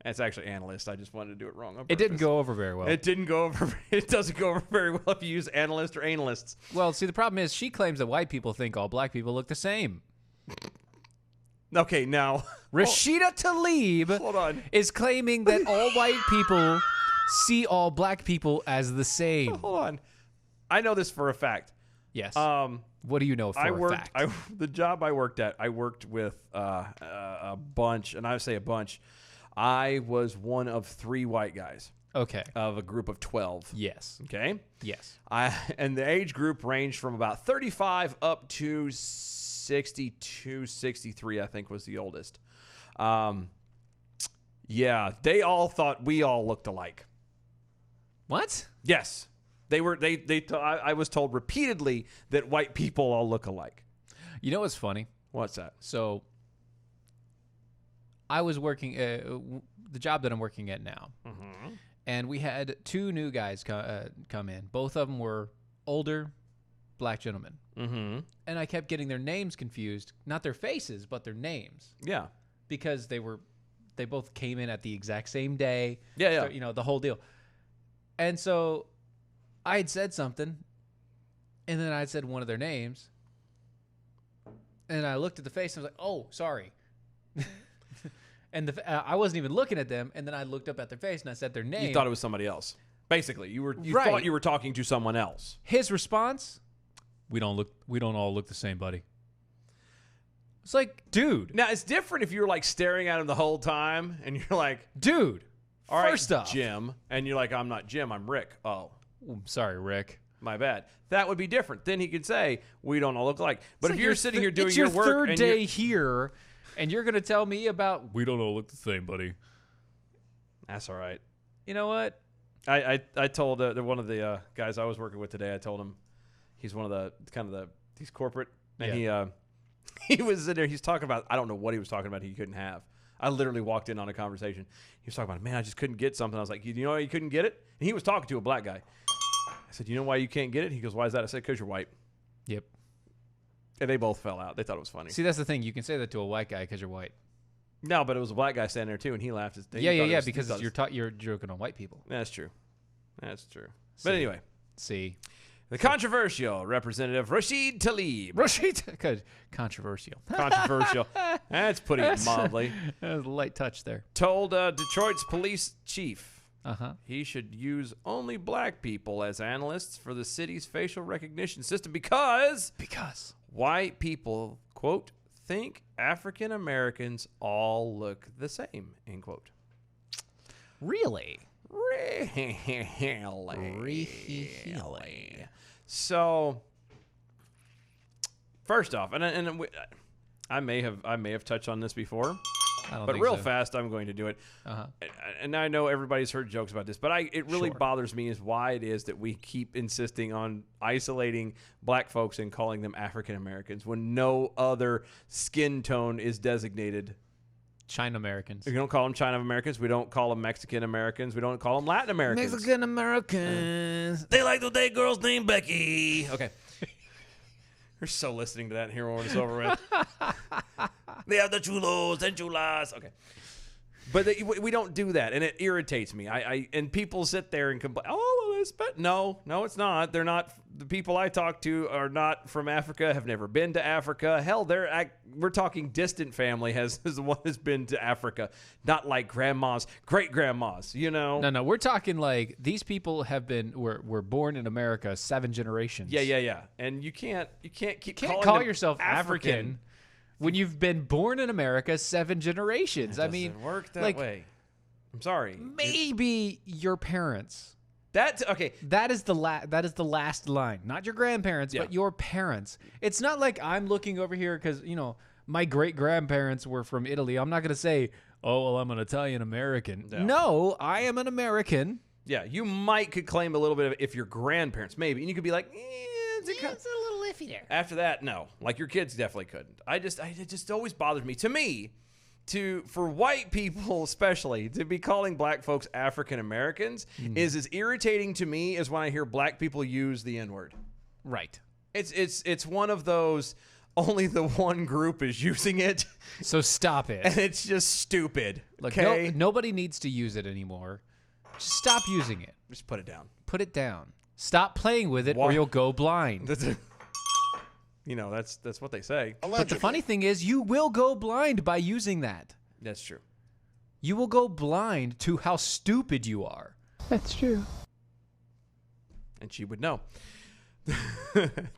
[SPEAKER 4] It's actually analyst. I just wanted to do it wrong.
[SPEAKER 5] It didn't go over very well.
[SPEAKER 4] It didn't go over. It doesn't go over very well if you use analyst or analysts.
[SPEAKER 5] Well, see, the problem is she claims that white people think all black people look the same.
[SPEAKER 4] Okay, now
[SPEAKER 5] Rasheed Talib
[SPEAKER 4] hold on.
[SPEAKER 5] is claiming that all white people see all black people as the same.
[SPEAKER 4] Hold on. I know this for a fact.
[SPEAKER 5] Yes.
[SPEAKER 4] Um,
[SPEAKER 5] What do you know for a fact?
[SPEAKER 4] The job I worked at, I worked with a bunch, and I say a bunch. I was one of 3 white guys
[SPEAKER 5] Okay.
[SPEAKER 4] of a group of 12.
[SPEAKER 5] Yes.
[SPEAKER 4] Okay?
[SPEAKER 5] Yes.
[SPEAKER 4] And the age group ranged from about 35 up to 62, 63, I think was the oldest. Yeah, they all thought we all looked alike.
[SPEAKER 5] What?
[SPEAKER 4] Yes. I was told repeatedly that white people all look alike.
[SPEAKER 5] You know what's funny?
[SPEAKER 4] What's that?
[SPEAKER 5] So I was working the job that I'm working at now, and we had 2 new guys come in. Both of them were older black gentlemen, and I kept getting their names confused. Not their faces, but their names,
[SPEAKER 4] Yeah.
[SPEAKER 5] because they both came in at the exact same day.
[SPEAKER 4] Yeah.
[SPEAKER 5] So, the whole deal. And so I had said something, and then I had said one of their names, and I looked at the face and I was like, "Oh, sorry." And I wasn't even looking at them, and then I looked up at their face and I said their name.
[SPEAKER 4] You thought it was somebody else. Basically, you
[SPEAKER 5] Right.
[SPEAKER 4] thought you were talking to someone else.
[SPEAKER 5] His response: We don't all look the same, buddy." It's like, dude,
[SPEAKER 4] Now, it's different if you're like staring at him the whole time and you're like,
[SPEAKER 5] dude,
[SPEAKER 4] All right,
[SPEAKER 5] First off,
[SPEAKER 4] Jim. And you're like, I'm not Jim, I'm Rick. Oh,
[SPEAKER 5] sorry, Rick.
[SPEAKER 4] my bad. That would be different. Then he could say, we don't all look alike. But
[SPEAKER 5] It's
[SPEAKER 4] if
[SPEAKER 5] like
[SPEAKER 4] you're sitting here doing
[SPEAKER 5] it's your
[SPEAKER 4] work
[SPEAKER 5] third
[SPEAKER 4] and
[SPEAKER 5] day
[SPEAKER 4] you're-
[SPEAKER 5] here, and you're gonna tell me about we don't all look the same, buddy.
[SPEAKER 4] That's all right.
[SPEAKER 5] You know what?
[SPEAKER 4] I told one of the guys I was working with today, I told him he's one of the he's corporate, and he was in there, he's talking about, I don't know what he was talking about he couldn't have. I literally walked in on a conversation. He was talking about, man, I just couldn't get something. I was like, you know why you couldn't get it? And he was talking to a black guy. I said, you know why you can't get it? He goes, why is that? I said, because you're white.
[SPEAKER 5] Yep.
[SPEAKER 4] And they both fell out. They thought it was funny.
[SPEAKER 5] See, that's the thing. You can say that to a white guy because you're white.
[SPEAKER 4] No, but it was a black guy standing there too, and he laughed.
[SPEAKER 5] Because you're joking on white people.
[SPEAKER 4] That's true. That's true. But anyway,
[SPEAKER 5] See.
[SPEAKER 4] the controversial Representative Rasheed Talib.
[SPEAKER 5] Rasheed, good. Controversial.
[SPEAKER 4] Controversial. That's putting it mildly.
[SPEAKER 5] That was a light touch there.
[SPEAKER 4] Told Detroit's police chief
[SPEAKER 5] Uh-huh.
[SPEAKER 4] he should use only black people as analysts for the city's facial recognition system because white people, quote, think African Americans all look the same, end quote.
[SPEAKER 5] Really?
[SPEAKER 4] Really? So, first off, I may have touched on this before,
[SPEAKER 5] I don't
[SPEAKER 4] but
[SPEAKER 5] think
[SPEAKER 4] real
[SPEAKER 5] so.
[SPEAKER 4] fast, I'm going to do it.
[SPEAKER 5] Uh-huh.
[SPEAKER 4] And I know everybody's heard jokes about this, but it really
[SPEAKER 5] Sure.
[SPEAKER 4] bothers me is why it is that we keep insisting on isolating black folks and calling them African Americans when no other skin tone is designated.
[SPEAKER 5] China Americans.
[SPEAKER 4] We don't call them China Americans. We don't call them Mexican Americans. We don't call them Latin Americans.
[SPEAKER 5] Americans.
[SPEAKER 4] They like to date girls named Becky. Okay. You're so listening to that here when it's over with. They have the chulos and chulas. Okay. But we don't do that, and it irritates me. And people sit there and complain, oh, well, it's but no, it's not. They're not. The people I talk to are not from Africa, have never been to Africa. Hell, we're talking distant family is the one has been to Africa, not like grandmas, great-grandmas, you know?
[SPEAKER 5] No, we're talking like these people were born in America 7 generations.
[SPEAKER 4] Yeah. And you can't keep calling
[SPEAKER 5] call
[SPEAKER 4] them
[SPEAKER 5] yourself African when you've been born in America 7 generations.
[SPEAKER 4] It doesn't work that way. I'm sorry.
[SPEAKER 5] Maybe your parents.
[SPEAKER 4] That's okay.
[SPEAKER 5] That is the last line. Not your grandparents, but your parents. It's not like I'm looking over here because, my great-grandparents were from Italy. I'm not going to say, oh, well, I'm an Italian American. No, I am an American.
[SPEAKER 4] Yeah, you could claim a little bit of if your grandparents, maybe. And you could be like, it's a little iffy there. After that, no. Like your kids definitely couldn't. It just always bothers me. To me, for white people especially, to be calling black folks African Americans is as irritating to me as when I hear black people use the N-word.
[SPEAKER 5] Right.
[SPEAKER 4] It's one of those, only the one group is using it.
[SPEAKER 5] So stop it.
[SPEAKER 4] And it's just stupid.
[SPEAKER 5] Look,
[SPEAKER 4] okay?
[SPEAKER 5] nobody needs to use it anymore. Just stop using it.
[SPEAKER 4] Just put it down.
[SPEAKER 5] Put it down. Stop playing with it or you'll go blind.
[SPEAKER 4] That's what they say.
[SPEAKER 5] But the funny thing is, you will go blind by using that.
[SPEAKER 4] That's true.
[SPEAKER 5] You will go blind to how stupid you are.
[SPEAKER 6] That's true.
[SPEAKER 4] And she would know.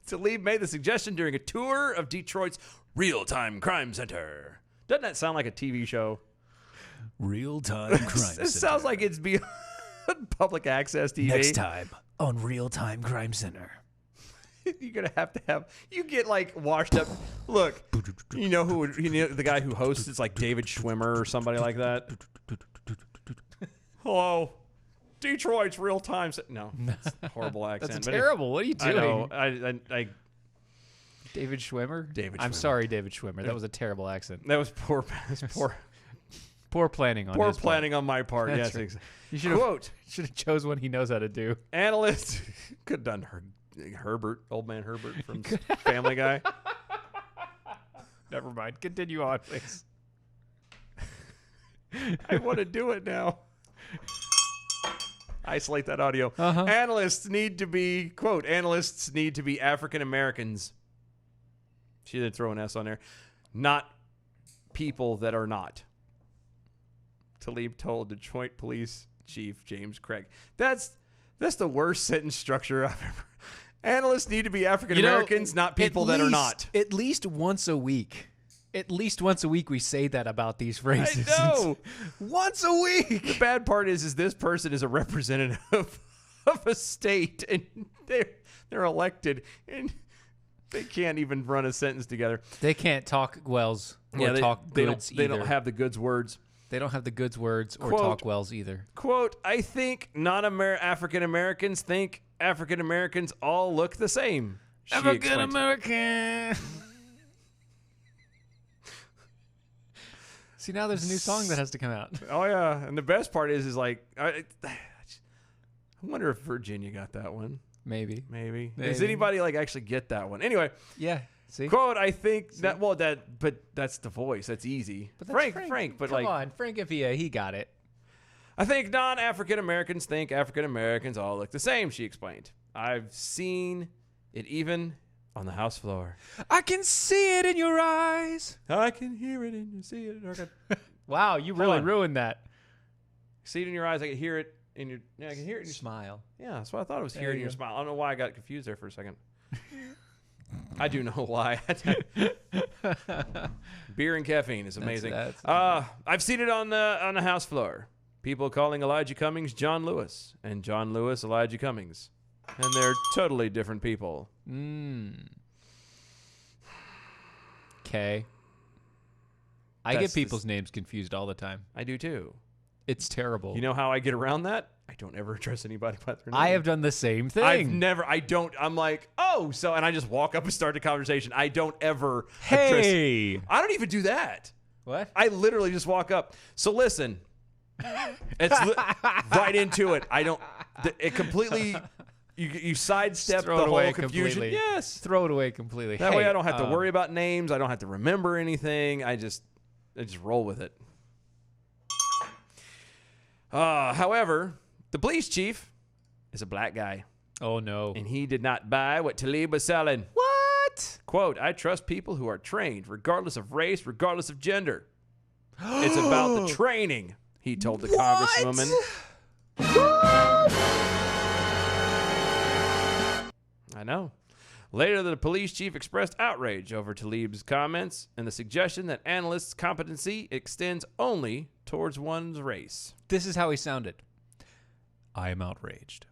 [SPEAKER 4] Talib made the suggestion during a tour of Detroit's real-time crime center. Doesn't that sound like a TV show?
[SPEAKER 5] Real-time crime
[SPEAKER 4] It sounds like it's beyond public access TV.
[SPEAKER 5] Next time on Real-Time Crime Center.
[SPEAKER 4] You're gonna have to you get like washed up. Look, the guy who hosts it's like David Schwimmer or somebody like that. Hello, Detroit's real time. No, that's a horrible accent.
[SPEAKER 5] That's
[SPEAKER 4] but
[SPEAKER 5] terrible. What are you doing?
[SPEAKER 4] I know. I
[SPEAKER 5] David Schwimmer?
[SPEAKER 4] David
[SPEAKER 5] I'm
[SPEAKER 4] Schwimmer.
[SPEAKER 5] sorry, David Schwimmer. That was a terrible accent.
[SPEAKER 4] That was poor.
[SPEAKER 5] Poor planning on
[SPEAKER 4] Poor
[SPEAKER 5] his
[SPEAKER 4] planning
[SPEAKER 5] part.
[SPEAKER 4] on my part.
[SPEAKER 5] That's
[SPEAKER 4] Yes,
[SPEAKER 5] right.
[SPEAKER 4] exactly.
[SPEAKER 5] You should have chose one he knows how to do.
[SPEAKER 4] Analysts could have done old man Herbert from Family Guy.
[SPEAKER 5] Never mind. Continue on, please.
[SPEAKER 4] I want to do it now. Isolate that audio.
[SPEAKER 5] Uh-huh.
[SPEAKER 4] Analysts need to be, quote, analysts need to be African Americans. She did throw an S on there. Not people that are not. Talib told Detroit Police Chief James Craig. That's the worst sentence structure I've ever. Analysts need to be African Americans, not people that are not.
[SPEAKER 5] At least once a week, At least once a week we say that about these phrases.
[SPEAKER 4] I know.
[SPEAKER 5] Once a week.
[SPEAKER 4] The bad part is this person is a representative of a state, and they're elected, and they can't even run a sentence together.
[SPEAKER 5] They can't talk wells or talk goods
[SPEAKER 4] they
[SPEAKER 5] either.
[SPEAKER 4] don't have the goods words.
[SPEAKER 5] They don't have the goods words or
[SPEAKER 4] Quote,
[SPEAKER 5] talk wells either.
[SPEAKER 4] Quote, I think non-African Americans think African Americans all look the same. She
[SPEAKER 5] African
[SPEAKER 4] explained.
[SPEAKER 5] American. See, now there's a new song that has to come out.
[SPEAKER 4] Oh yeah, and the best part is like I wonder if Virginia got that one.
[SPEAKER 5] Maybe.
[SPEAKER 4] Does anybody like actually get that one? Anyway,
[SPEAKER 5] Yeah. See?
[SPEAKER 4] quote, I think that but that's the voice. That's easy.
[SPEAKER 5] But that's
[SPEAKER 4] Frank, but
[SPEAKER 5] come
[SPEAKER 4] like
[SPEAKER 5] on, Frank Avia, he got it.
[SPEAKER 4] I think non-African Americans think African Americans all look the same, she explained. I've seen it even on the House floor.
[SPEAKER 5] I can see it in your eyes.
[SPEAKER 4] I can hear it and you see it. I can
[SPEAKER 5] Wow, you really
[SPEAKER 4] on.
[SPEAKER 5] ruined that.
[SPEAKER 4] see it in your eyes. I can hear it in your I can hear it in your
[SPEAKER 5] Smile.
[SPEAKER 4] Yeah, that's what I thought it was
[SPEAKER 5] There
[SPEAKER 4] hearing
[SPEAKER 5] you
[SPEAKER 4] your
[SPEAKER 5] go.
[SPEAKER 4] smile. I don't know why I got confused there for a second. I do know why. Beer and caffeine is amazing.
[SPEAKER 5] that's-
[SPEAKER 4] I've seen it on the House floor. People calling Elijah Cummings John Lewis and John Lewis Elijah Cummings. And they're totally different people.
[SPEAKER 5] Okay. I
[SPEAKER 4] That's
[SPEAKER 5] get people's names confused all the time.
[SPEAKER 4] I do too.
[SPEAKER 5] It's terrible.
[SPEAKER 4] You know how I get around that? I don't ever address anybody by their name.
[SPEAKER 5] I have done the same thing.
[SPEAKER 4] I'm like, oh, so, and I just walk up and start the conversation. I don't ever
[SPEAKER 5] Hey.
[SPEAKER 4] I don't even do that.
[SPEAKER 5] What?
[SPEAKER 4] I literally just walk up. So listen, it's right into it. I don't, it completely, you sidestep
[SPEAKER 5] Throw
[SPEAKER 4] the
[SPEAKER 5] it
[SPEAKER 4] whole
[SPEAKER 5] away
[SPEAKER 4] confusion.
[SPEAKER 5] completely.
[SPEAKER 4] Yes.
[SPEAKER 5] Throw it away completely.
[SPEAKER 4] That
[SPEAKER 5] Hey,
[SPEAKER 4] way I don't have to worry about names. I don't have to remember anything. I just roll with it. However, the police chief is a black guy,
[SPEAKER 5] Oh, no.
[SPEAKER 4] and he did not buy what Talib was selling.
[SPEAKER 5] What?
[SPEAKER 4] Quote, I trust people who are trained, regardless of race, regardless of gender. It's about the training, he told the congresswoman. I know. Later, the police chief expressed outrage over Talib's comments and the suggestion that analysts' competency extends only towards one's race.
[SPEAKER 5] This is how he sounded. I am outraged.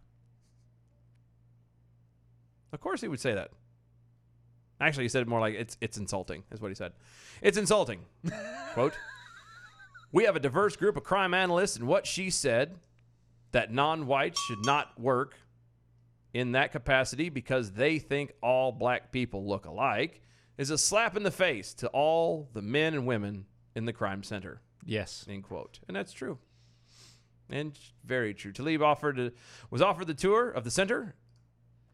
[SPEAKER 4] Of course he would say that. Actually, he said it more like it's insulting, is what he said. It's insulting. Quote, we have a diverse group of crime analysts, and what she said, that non-whites should not work in that capacity because they think all black people look alike, is a slap in the face to all the men and women in the crime center.
[SPEAKER 5] Yes.
[SPEAKER 4] End quote. And that's true. And very true. Talib was offered the tour of the center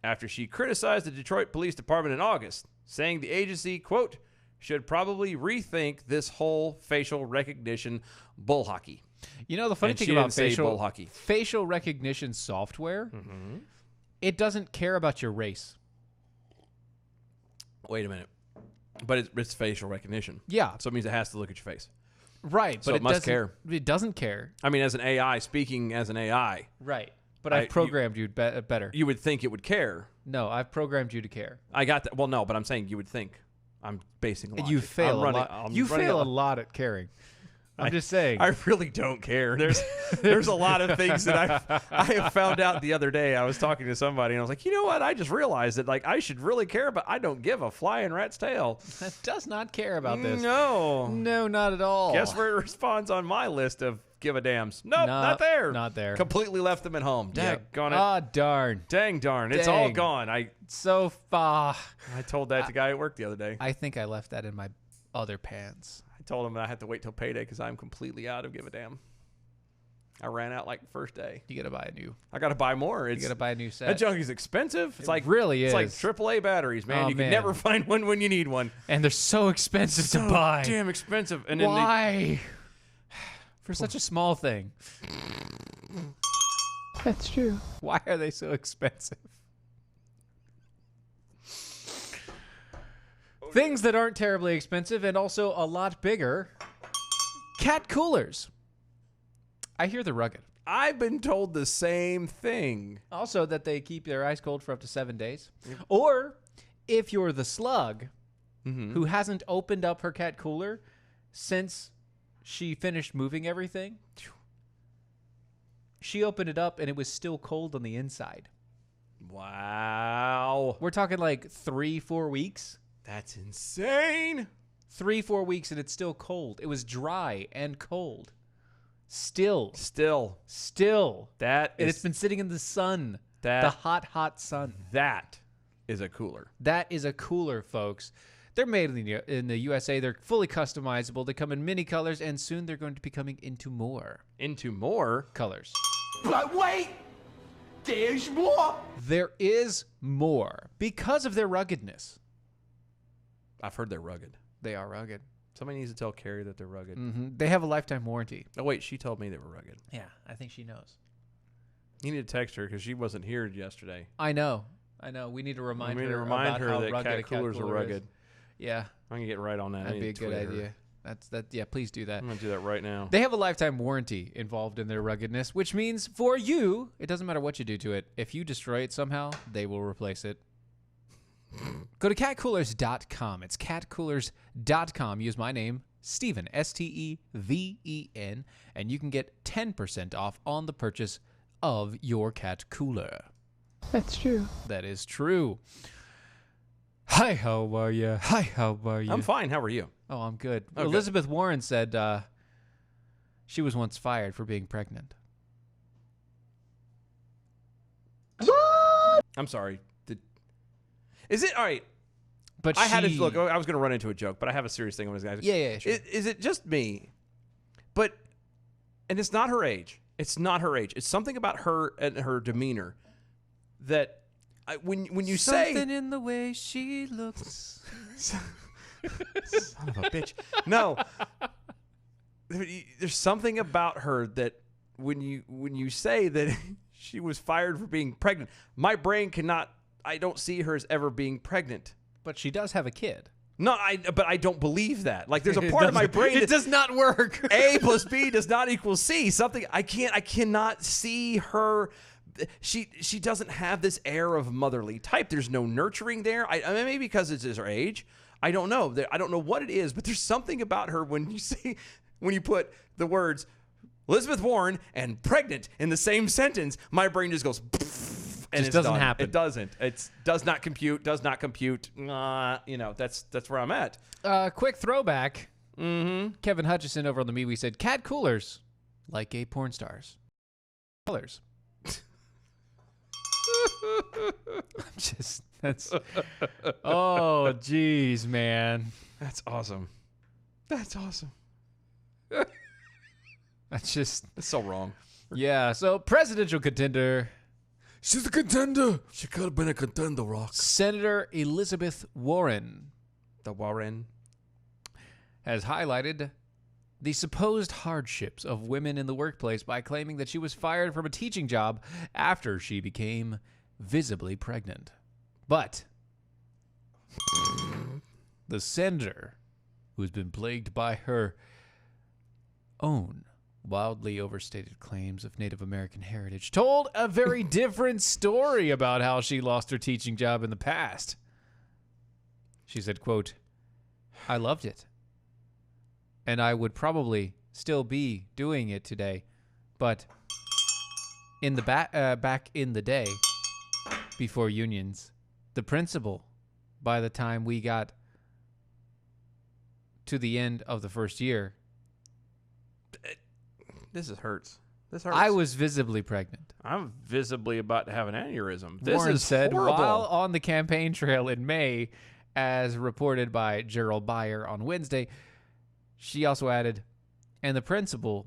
[SPEAKER 4] after she criticized the Detroit Police Department in August, saying the agency, quote, should probably rethink this whole facial recognition bull hockey.
[SPEAKER 5] You know, the funny
[SPEAKER 4] And
[SPEAKER 5] thing
[SPEAKER 4] she
[SPEAKER 5] about
[SPEAKER 4] didn't say
[SPEAKER 5] facial
[SPEAKER 4] bull hockey.
[SPEAKER 5] facial recognition software, it doesn't care about your race.
[SPEAKER 4] Wait a minute. But it's facial recognition.
[SPEAKER 5] Yeah.
[SPEAKER 4] So it means it has to look at your face.
[SPEAKER 5] Right.
[SPEAKER 4] So
[SPEAKER 5] But
[SPEAKER 4] it must
[SPEAKER 5] doesn't
[SPEAKER 4] care.
[SPEAKER 5] It doesn't care.
[SPEAKER 4] I mean, as an AI, speaking as an AI,
[SPEAKER 5] Right. But I've programmed you better.
[SPEAKER 4] you would think it would care.
[SPEAKER 5] No, I've programmed you to care.
[SPEAKER 4] I got that. Well, no, but I'm saying you would think. I'm basing logic.
[SPEAKER 5] You fail
[SPEAKER 4] I'm
[SPEAKER 5] a lot.
[SPEAKER 4] I'm
[SPEAKER 5] You
[SPEAKER 4] running
[SPEAKER 5] fail a lot at caring. I'm just saying.
[SPEAKER 4] I really don't care. There's a lot of things that I have found out the other day. I was talking to somebody and I was like, you know what? I just realized that like I should really care, but I don't give a flying rat's tail.
[SPEAKER 5] That does not care about this.
[SPEAKER 4] No.
[SPEAKER 5] No, not at all.
[SPEAKER 4] Guess where it responds on my list of give a dams? Nope, not there.
[SPEAKER 5] Not there.
[SPEAKER 4] Completely left them at home.
[SPEAKER 5] Yep.
[SPEAKER 4] Daggone it.
[SPEAKER 5] Ah, darn.
[SPEAKER 4] Dang darn. It's all
[SPEAKER 5] Dang.
[SPEAKER 4] gone. I
[SPEAKER 5] So far.
[SPEAKER 4] told that to the guy at work the other day.
[SPEAKER 5] I think I left that in my other pants.
[SPEAKER 4] I told him that I had to wait till payday because I'm completely out of give a damn. I ran out like the first day.
[SPEAKER 5] You gotta buy a new.
[SPEAKER 4] I got to buy more.
[SPEAKER 5] You gotta buy a new set.
[SPEAKER 4] That junk is expensive. It's like
[SPEAKER 5] really
[SPEAKER 4] It's like
[SPEAKER 5] is.
[SPEAKER 4] AAA batteries, man.
[SPEAKER 5] Oh,
[SPEAKER 4] You can
[SPEAKER 5] man.
[SPEAKER 4] never find one when you need one.
[SPEAKER 5] And they're so expensive to
[SPEAKER 4] So
[SPEAKER 5] buy.
[SPEAKER 4] damn expensive. And then
[SPEAKER 5] Why? For such a small thing.
[SPEAKER 6] That's true.
[SPEAKER 5] Why are they so expensive? Things that aren't terribly expensive and also a lot bigger. Cat coolers. I hear they're rugged.
[SPEAKER 4] I've been told the same thing.
[SPEAKER 5] Also that they keep their ice cold for up to 7 days. Or if you're the slug, who hasn't opened up her cat cooler since she finished moving everything. She opened it up and it was still cold on the inside.
[SPEAKER 4] Wow.
[SPEAKER 5] We're talking like 3-4 weeks.
[SPEAKER 4] That's insane.
[SPEAKER 5] 3-4 weeks and it's still cold. It was dry and cold. Still.
[SPEAKER 4] That
[SPEAKER 5] And
[SPEAKER 4] is,
[SPEAKER 5] it's been sitting in the sun.
[SPEAKER 4] That-
[SPEAKER 5] the hot sun.
[SPEAKER 4] that is a cooler.
[SPEAKER 5] That is a cooler, folks. They're made in the USA. They're fully customizable. They come in many colors, and soon they're going to be coming into more
[SPEAKER 4] Into more.
[SPEAKER 5] colors.
[SPEAKER 1] But wait! There's more!
[SPEAKER 5] There is more because of their ruggedness.
[SPEAKER 4] I've heard they're rugged.
[SPEAKER 5] They are rugged.
[SPEAKER 4] Somebody needs to tell Carrie that they're rugged.
[SPEAKER 5] They have a lifetime warranty.
[SPEAKER 4] Oh, wait. She told me they were rugged.
[SPEAKER 5] Yeah, I think she knows.
[SPEAKER 4] You need to text her because she wasn't here yesterday.
[SPEAKER 5] I know. We need to remind her
[SPEAKER 4] remind
[SPEAKER 5] about
[SPEAKER 4] her
[SPEAKER 5] how
[SPEAKER 4] that
[SPEAKER 5] rugged a
[SPEAKER 4] cat coolers are
[SPEAKER 5] cooler is.
[SPEAKER 4] rugged.
[SPEAKER 5] Yeah,
[SPEAKER 4] I'm going to get right on that. I
[SPEAKER 5] that'd be
[SPEAKER 4] need
[SPEAKER 5] a
[SPEAKER 4] to
[SPEAKER 5] good
[SPEAKER 4] tweet her.
[SPEAKER 5] idea. Yeah, please do that.
[SPEAKER 4] I'm going to do that right now.
[SPEAKER 5] They have a lifetime warranty involved in their ruggedness, which means for you, it doesn't matter what you do to it. If you destroy it somehow, they will replace it. Go to catcoolers.com. It's catcoolers.com. Use my name, Steven, Steven, and you can get 10% off on the purchase of your cat cooler.
[SPEAKER 6] That's true.
[SPEAKER 5] That is true. Hi, how are you? Hi, how are you?
[SPEAKER 4] I'm fine. How are you?
[SPEAKER 5] Oh, I'm good.
[SPEAKER 4] Oh, good.
[SPEAKER 5] Elizabeth Warren said she was once fired for being pregnant.
[SPEAKER 4] I'm sorry. Is it all right?
[SPEAKER 5] But
[SPEAKER 4] I had to
[SPEAKER 5] she-
[SPEAKER 4] look. I was going to run into a joke, but I have a serious thing. I was going to.
[SPEAKER 5] Yeah, sure.
[SPEAKER 4] Is it just me? And it's not her age. It's not her age. It's something about her and her demeanor that when you say
[SPEAKER 5] something in the way she looks.
[SPEAKER 4] son of a bitch. No. There's something about her that when you say that she was fired for being pregnant, my brain cannot. I don't see her as ever being pregnant.
[SPEAKER 5] But she does have a kid.
[SPEAKER 4] No, but I don't believe that. Like, there's a part of my brain
[SPEAKER 5] It
[SPEAKER 4] that
[SPEAKER 5] does not work.
[SPEAKER 4] A plus B does not equal C. Something I cannot see her. She doesn't have this air of motherly type. There's no nurturing there. I mean, maybe because it's her age. I don't know. I don't know what it is, but there's something about her when you put the words Elizabeth Warren and pregnant in the same sentence, my brain just goes. And
[SPEAKER 5] Just
[SPEAKER 4] it's
[SPEAKER 5] doesn't
[SPEAKER 4] done.
[SPEAKER 5] happen.
[SPEAKER 4] It doesn't. It does not compute. Does not compute. That's where I'm at.
[SPEAKER 5] Quick throwback. Kevin Hutchison over on the MeWe said, cat coolers, like gay porn stars. Colors. That's. Oh, jeez, man.
[SPEAKER 4] That's awesome. That's awesome.
[SPEAKER 5] That's just.
[SPEAKER 4] That's so wrong.
[SPEAKER 5] Yeah, so presidential contender.
[SPEAKER 4] She's a contender. She could have been a contender, Rock.
[SPEAKER 5] Senator Elizabeth Warren
[SPEAKER 4] The Warren.
[SPEAKER 5] has highlighted the supposed hardships of women in the workplace by claiming that she was fired from a teaching job after she became visibly pregnant. But the senator, who's been plagued by her own wildly overstated claims of Native American heritage, told a very different story about how she lost her teaching job in the past. She said, quote, "I loved it, and I would probably still be doing it today, but in the back in the day, before unions, the principal, by the time we got to the end of the first year,
[SPEAKER 4] This hurts. This hurts.
[SPEAKER 5] I was visibly pregnant."
[SPEAKER 4] I'm visibly about to have an aneurysm. This
[SPEAKER 5] Warren
[SPEAKER 4] is
[SPEAKER 5] said
[SPEAKER 4] horrible.
[SPEAKER 5] while on the campaign trail in May, as reported by Gerald Beyer on Wednesday. She also added, and the principal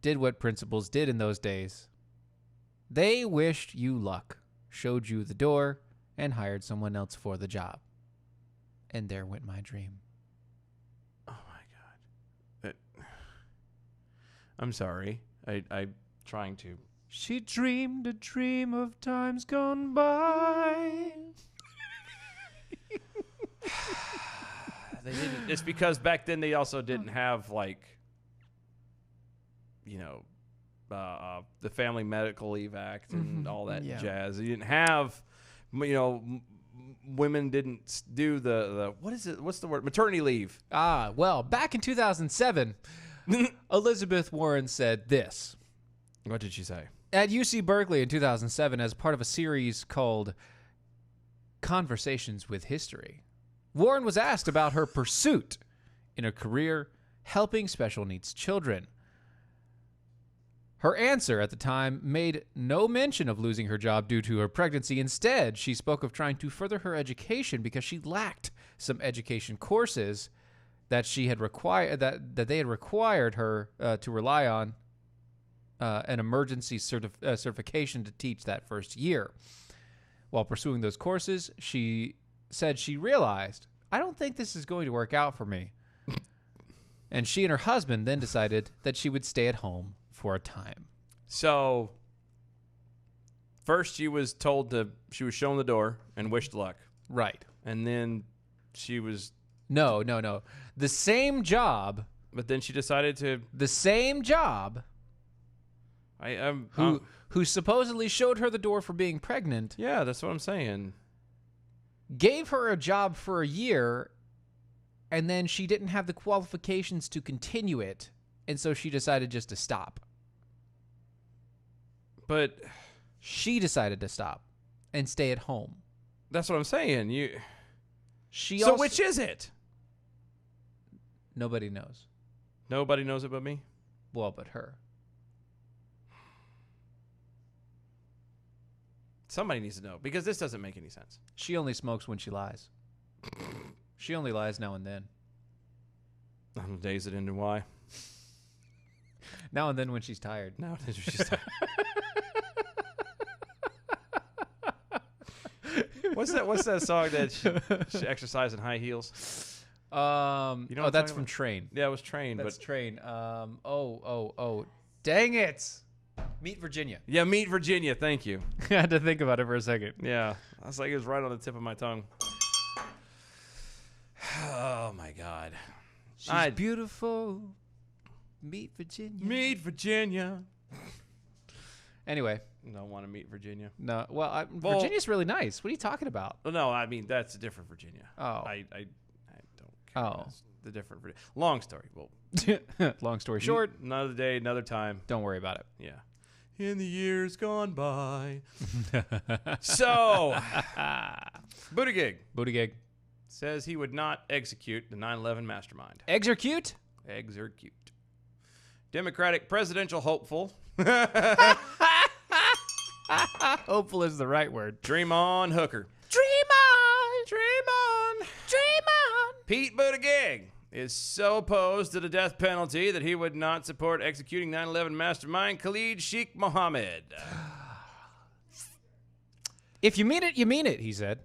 [SPEAKER 5] did what principals did in those days. They wished you luck, showed you the door, and hired someone else for the job. And there went my dream.
[SPEAKER 4] Oh my God. I'm sorry. I'm trying to.
[SPEAKER 5] She dreamed a dream of times gone by.
[SPEAKER 4] They didn't. It's because back then they also didn't have the Family Medical Leave Act and all that
[SPEAKER 5] Yeah.
[SPEAKER 4] jazz. They didn't have, women didn't do the what is it? What's the word? Maternity leave.
[SPEAKER 5] Well, back in 2007, Elizabeth Warren said this.
[SPEAKER 4] What did she say?
[SPEAKER 5] At UC Berkeley in 2007, as part of a series called Conversations with History, Warren was asked about her pursuit in a career helping special needs children. Her answer at the time made no mention of losing her job due to her pregnancy. Instead, she spoke of trying to further her education because she lacked some education courses that she had required that they had required her to rely on an emergency certification to teach that first year. While pursuing those courses, she said she realized, I don't think this is going to work out for me. And she and her husband then decided that she would stay at home for a time.
[SPEAKER 4] So, first she was shown the door and wished luck.
[SPEAKER 5] Right.
[SPEAKER 4] And then she was...
[SPEAKER 5] No. The same job.
[SPEAKER 4] But then she decided to...
[SPEAKER 5] The same job. Who supposedly showed her the door for being pregnant.
[SPEAKER 4] Yeah, that's what I'm saying.
[SPEAKER 5] Gave her a job for a year, and then she didn't have the qualifications to continue it, and so she decided just to stop.
[SPEAKER 4] But
[SPEAKER 5] she decided to stop and stay at home.
[SPEAKER 4] That's what I'm saying.
[SPEAKER 5] So
[SPEAKER 4] which is it?
[SPEAKER 5] Nobody knows.
[SPEAKER 4] Nobody knows it but me?
[SPEAKER 5] Well, but her.
[SPEAKER 4] Somebody needs to know, because this doesn't make any sense.
[SPEAKER 5] She only smokes when she lies. She only lies now and then.
[SPEAKER 4] On the days that end in Y.
[SPEAKER 5] Now and then when she's tired.
[SPEAKER 4] Nowadays when she's tired. What's that song that she exercised in high heels?
[SPEAKER 5] That's from Train.
[SPEAKER 4] Yeah, it was Train.
[SPEAKER 5] That's Train. Dang it. Meet Virginia.
[SPEAKER 4] Yeah, Meet Virginia. Thank you.
[SPEAKER 5] I had to think about it for a second.
[SPEAKER 4] Yeah. I was like, it was right on the tip of my tongue. Oh, my God.
[SPEAKER 5] She's beautiful. Meet Virginia.
[SPEAKER 4] Meet Virginia.
[SPEAKER 5] Anyway.
[SPEAKER 4] Don't want to meet Virginia.
[SPEAKER 5] No. Well, Virginia's really nice. What are you talking about?
[SPEAKER 4] Well, no, I mean, that's a different Virginia.
[SPEAKER 5] Oh.
[SPEAKER 4] I don't care.
[SPEAKER 5] Oh.
[SPEAKER 4] That's the different Virginia. Long story. Well,
[SPEAKER 5] long story short.
[SPEAKER 4] Another day, another time.
[SPEAKER 5] Don't worry about it.
[SPEAKER 4] Yeah. In the years gone by. So, Buttigieg says he would not execute the 9/11 mastermind.
[SPEAKER 5] Execute?
[SPEAKER 4] Execute. Democratic presidential hopeful.
[SPEAKER 5] Hopeful is the right word.
[SPEAKER 4] Dream on Hooker.
[SPEAKER 5] Dream on.
[SPEAKER 4] Dream on.
[SPEAKER 5] Dream on.
[SPEAKER 4] Pete Buttigieg is so opposed to the death penalty that he would not support executing 9/11 mastermind Khalid Sheikh Mohammed.
[SPEAKER 5] If you mean it, you mean it, he said.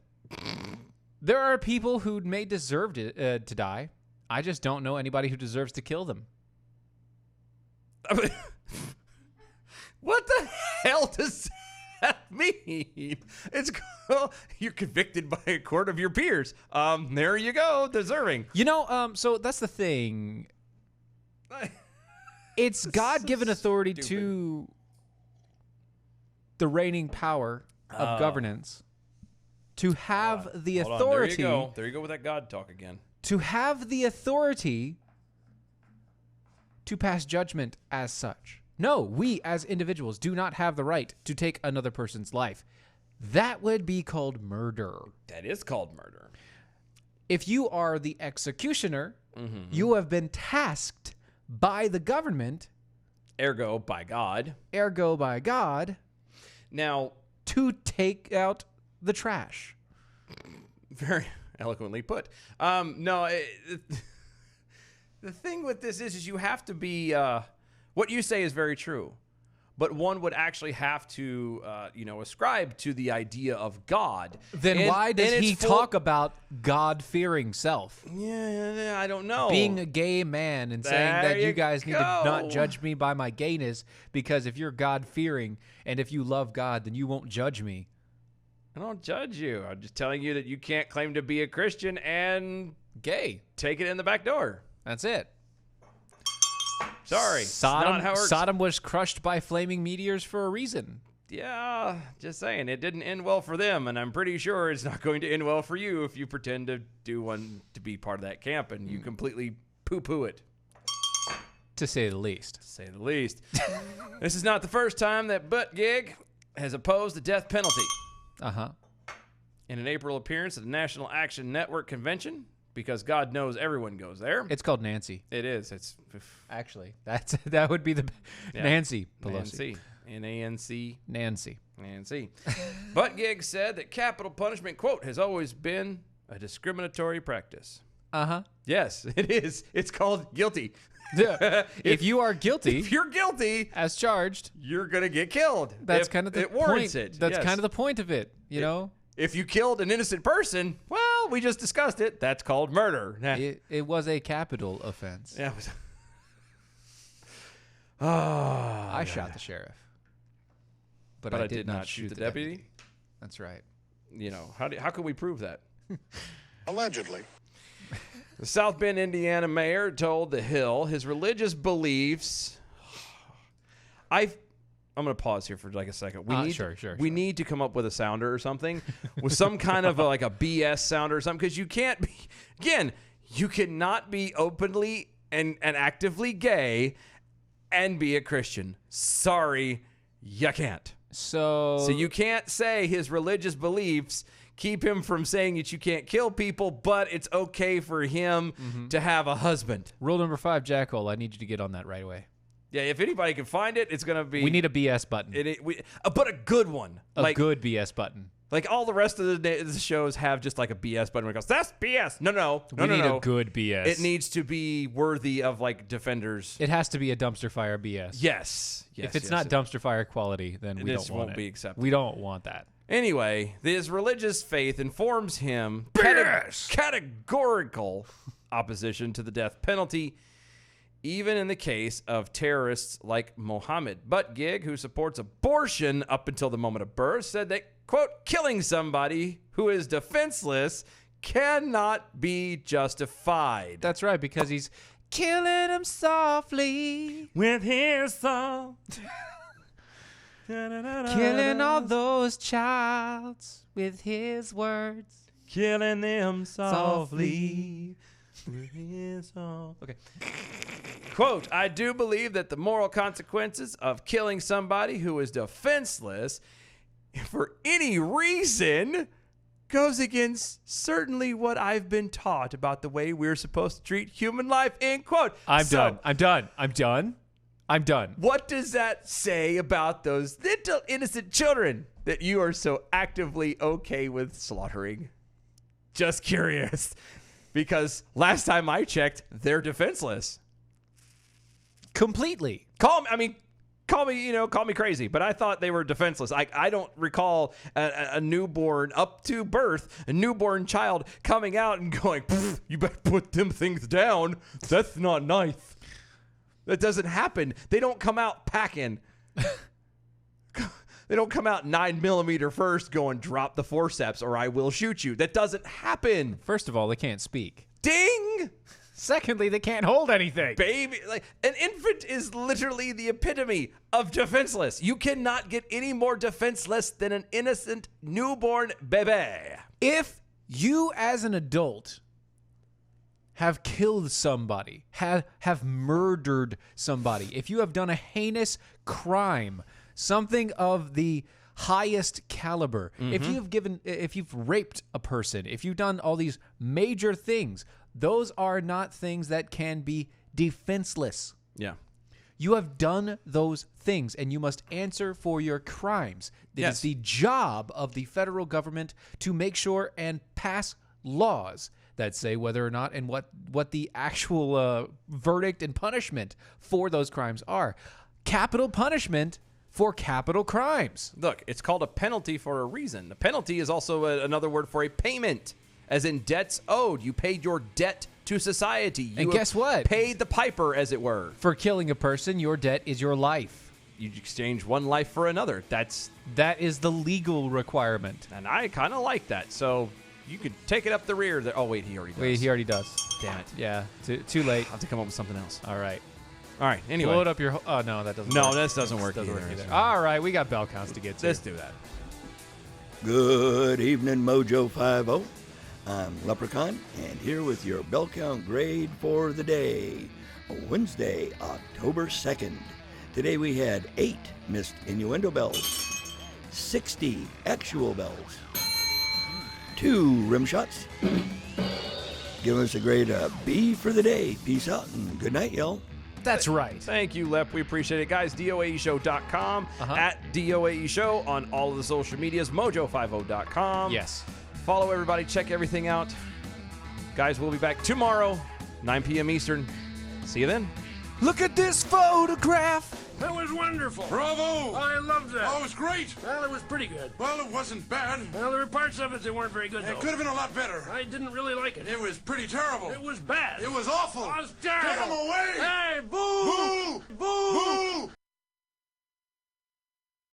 [SPEAKER 5] There are people who may deserve to die. I just don't know anybody who deserves to kill them.
[SPEAKER 4] What the hell does that mean? It's you're convicted by a court of your peers. There you go, deserving.
[SPEAKER 5] So that's the thing. It's God-given authority to the reigning power of governance to have the
[SPEAKER 4] Hold on,
[SPEAKER 5] authority.
[SPEAKER 4] There you go with that God talk again.
[SPEAKER 5] To have the authority to pass judgment as such. No, we as individuals do not have the right to take another person's life. That would be called murder.
[SPEAKER 4] That is called murder.
[SPEAKER 5] If you are the executioner, you have been tasked by the government,
[SPEAKER 4] ergo by God, now
[SPEAKER 5] to take out the trash.
[SPEAKER 4] Very eloquently put. The thing with this is you have to be. What you say is very true, but one would actually have to, ascribe to the idea of God.
[SPEAKER 5] Then why does he talk about God-fearing self?
[SPEAKER 4] Yeah, I don't know.
[SPEAKER 5] Being a gay man and saying that you guys need to not judge me by my gayness, because if you're God-fearing and if you love God, then you won't judge me.
[SPEAKER 4] I don't judge you. I'm just telling you that you can't claim to be a Christian and
[SPEAKER 5] gay.
[SPEAKER 4] Take it in the back door.
[SPEAKER 5] That's it.
[SPEAKER 4] Sorry.
[SPEAKER 5] Sodom was crushed by flaming meteors for a reason.
[SPEAKER 4] Yeah, just saying. It didn't end well for them, and I'm pretty sure it's not going to end well for you if you pretend to to be part of that camp and you completely poo-poo it.
[SPEAKER 5] To say the least.
[SPEAKER 4] To say the least. This is not the first time that Butt Gig has opposed the death penalty.
[SPEAKER 5] Uh-huh.
[SPEAKER 4] In an April appearance at the National Action Network convention, because God knows everyone goes there.
[SPEAKER 5] It's called Nancy.
[SPEAKER 4] It is. It's
[SPEAKER 5] Actually, that would be the Nancy Pelosi.
[SPEAKER 4] Nancy.
[SPEAKER 5] Nancy.
[SPEAKER 4] Butt Gig said that capital punishment, quote, has always been a discriminatory practice.
[SPEAKER 5] Uh-huh.
[SPEAKER 4] Yes, it is. It's called guilty.
[SPEAKER 5] Yeah. If you are guilty,
[SPEAKER 4] if you're guilty,
[SPEAKER 5] as charged,
[SPEAKER 4] you're gonna get killed.
[SPEAKER 5] That's kind of the
[SPEAKER 4] it warrants
[SPEAKER 5] point.
[SPEAKER 4] it.
[SPEAKER 5] That's
[SPEAKER 4] yes.
[SPEAKER 5] kind of the point of it, you know.
[SPEAKER 4] If you killed an innocent person, well, we just discussed it. That's called murder.
[SPEAKER 5] It was a capital offense.
[SPEAKER 4] Yeah. It was.
[SPEAKER 5] I shot the sheriff, but I did not shoot the deputy. That's right.
[SPEAKER 4] You know, how can we prove that?
[SPEAKER 8] Allegedly.
[SPEAKER 4] The South Bend, Indiana mayor told The Hill his religious beliefs. I'm going to pause here for like a second. We need to come up with a sounder or something with some kind of like a BS sounder or something, because you can't be, again, you cannot be openly and actively gay and be a Christian. Sorry, you can't. So you can't say his religious beliefs keep him from saying that you can't kill people, but it's okay for him to have a husband.
[SPEAKER 5] Rule number 5, Jackhole. I need you to get on that right away.
[SPEAKER 4] Yeah, if anybody can find it, it's going to be...
[SPEAKER 5] We need a BS button.
[SPEAKER 4] But a good one.
[SPEAKER 5] A good BS button.
[SPEAKER 4] Like all the rest of the shows have just like a BS button where it goes, that's BS. No.
[SPEAKER 5] We need a good BS.
[SPEAKER 4] It needs to be worthy of like Defenders.
[SPEAKER 5] It has to be a dumpster fire BS.
[SPEAKER 4] Yes.
[SPEAKER 5] If it's not dumpster fire quality, then we don't want it.
[SPEAKER 4] Be accepted.
[SPEAKER 5] We don't want that.
[SPEAKER 4] Anyway, his religious faith informs him categorical opposition to the death penalty, even in the case of terrorists like Mohammed. Butt Gig, who supports abortion up until the moment of birth, said that, quote, killing somebody who is defenseless cannot be justified.
[SPEAKER 5] That's right, because he's killing them softly
[SPEAKER 4] with his song.
[SPEAKER 5] Killing all those childs with his words.
[SPEAKER 4] Killing them softly. With his song. Okay. Quote, I do believe that the moral consequences of killing somebody who is defenseless for any reason goes against certainly what I've been taught about the way we're supposed to treat human life, end quote.
[SPEAKER 5] I'm done.
[SPEAKER 4] What does that say about those little innocent children that you are so actively okay with slaughtering? Just curious. Because last time I checked, they're defenseless.
[SPEAKER 5] Completely.
[SPEAKER 4] Call me crazy, but I thought they were defenseless. I don't recall a newborn up to birth, a newborn child coming out and going, you better put them things down. That's not nice. That doesn't happen. They don't come out packing. They don't come out 9mm first going, drop the forceps or I will shoot you. That doesn't happen.
[SPEAKER 5] First of all, they can't speak.
[SPEAKER 4] Ding!
[SPEAKER 5] Secondly, they can't hold anything.
[SPEAKER 4] Baby, like an infant is literally the epitome of defenseless. You cannot get any more defenseless than an innocent newborn baby.
[SPEAKER 5] If you as an adult have killed somebody, have murdered somebody, if you have done a heinous crime, something of the highest caliber, if you've raped a person, if you've done all these major things, those are not things that can be defenseless.
[SPEAKER 4] Yeah.
[SPEAKER 5] You have done those things, and you must answer for your crimes. It is the job of the federal government to make sure and pass laws that say whether or not and what the actual verdict and punishment for those crimes are. Capital punishment for capital crimes.
[SPEAKER 4] Look, it's called a penalty for a reason. The penalty is also another word for a payment, as in debts owed. You paid your debt to society. You
[SPEAKER 5] and guess what?
[SPEAKER 4] Paid the piper, as it were.
[SPEAKER 5] For killing a person, your debt is your life.
[SPEAKER 4] You exchange one life for another.
[SPEAKER 5] That is the legal requirement.
[SPEAKER 4] And I kind of like that. So you could take it up the rear. Oh, wait, he already does.
[SPEAKER 5] Wait, he already does.
[SPEAKER 4] Damn it.
[SPEAKER 5] Yeah, too late.
[SPEAKER 4] I'll have to come up with something else.
[SPEAKER 5] All right.
[SPEAKER 4] All right. Anyway.
[SPEAKER 5] Load up your. Oh no, that doesn't.
[SPEAKER 4] No,
[SPEAKER 5] work.
[SPEAKER 4] this doesn't work
[SPEAKER 5] Doesn't
[SPEAKER 4] either.
[SPEAKER 5] work either. All right, we got bell counts to get to.
[SPEAKER 4] Let's do that.
[SPEAKER 9] Good evening, Mojo 50. I'm Leprechaun, and here with your bell count grade for the day, Wednesday, October 2nd. Today we had 8 missed innuendo bells, 60 actual bells, 2 rim shots. Give us a grade B for the day. Peace out and good night, y'all.
[SPEAKER 5] That's right.
[SPEAKER 4] Thank you, Lep. We appreciate it. Guys, DOAEshow.com, at DOAE Show on all of the social medias, mojo50.com.
[SPEAKER 5] Yes.
[SPEAKER 4] Follow everybody. Check everything out. Guys, we'll be back tomorrow, 9 p.m. Eastern. See you then.
[SPEAKER 5] Look at this photograph.
[SPEAKER 1] That was wonderful.
[SPEAKER 8] Bravo!
[SPEAKER 1] I loved that.
[SPEAKER 8] Oh, it was great.
[SPEAKER 1] Well, it was pretty good.
[SPEAKER 8] Well, it wasn't bad.
[SPEAKER 1] Well, there were parts of it that weren't very good,
[SPEAKER 8] It
[SPEAKER 1] though.
[SPEAKER 8] could have been a lot better.
[SPEAKER 1] I didn't really like it.
[SPEAKER 8] It was pretty terrible.
[SPEAKER 1] It was bad.
[SPEAKER 8] It was awful.
[SPEAKER 1] It was terrible.
[SPEAKER 8] Get him away!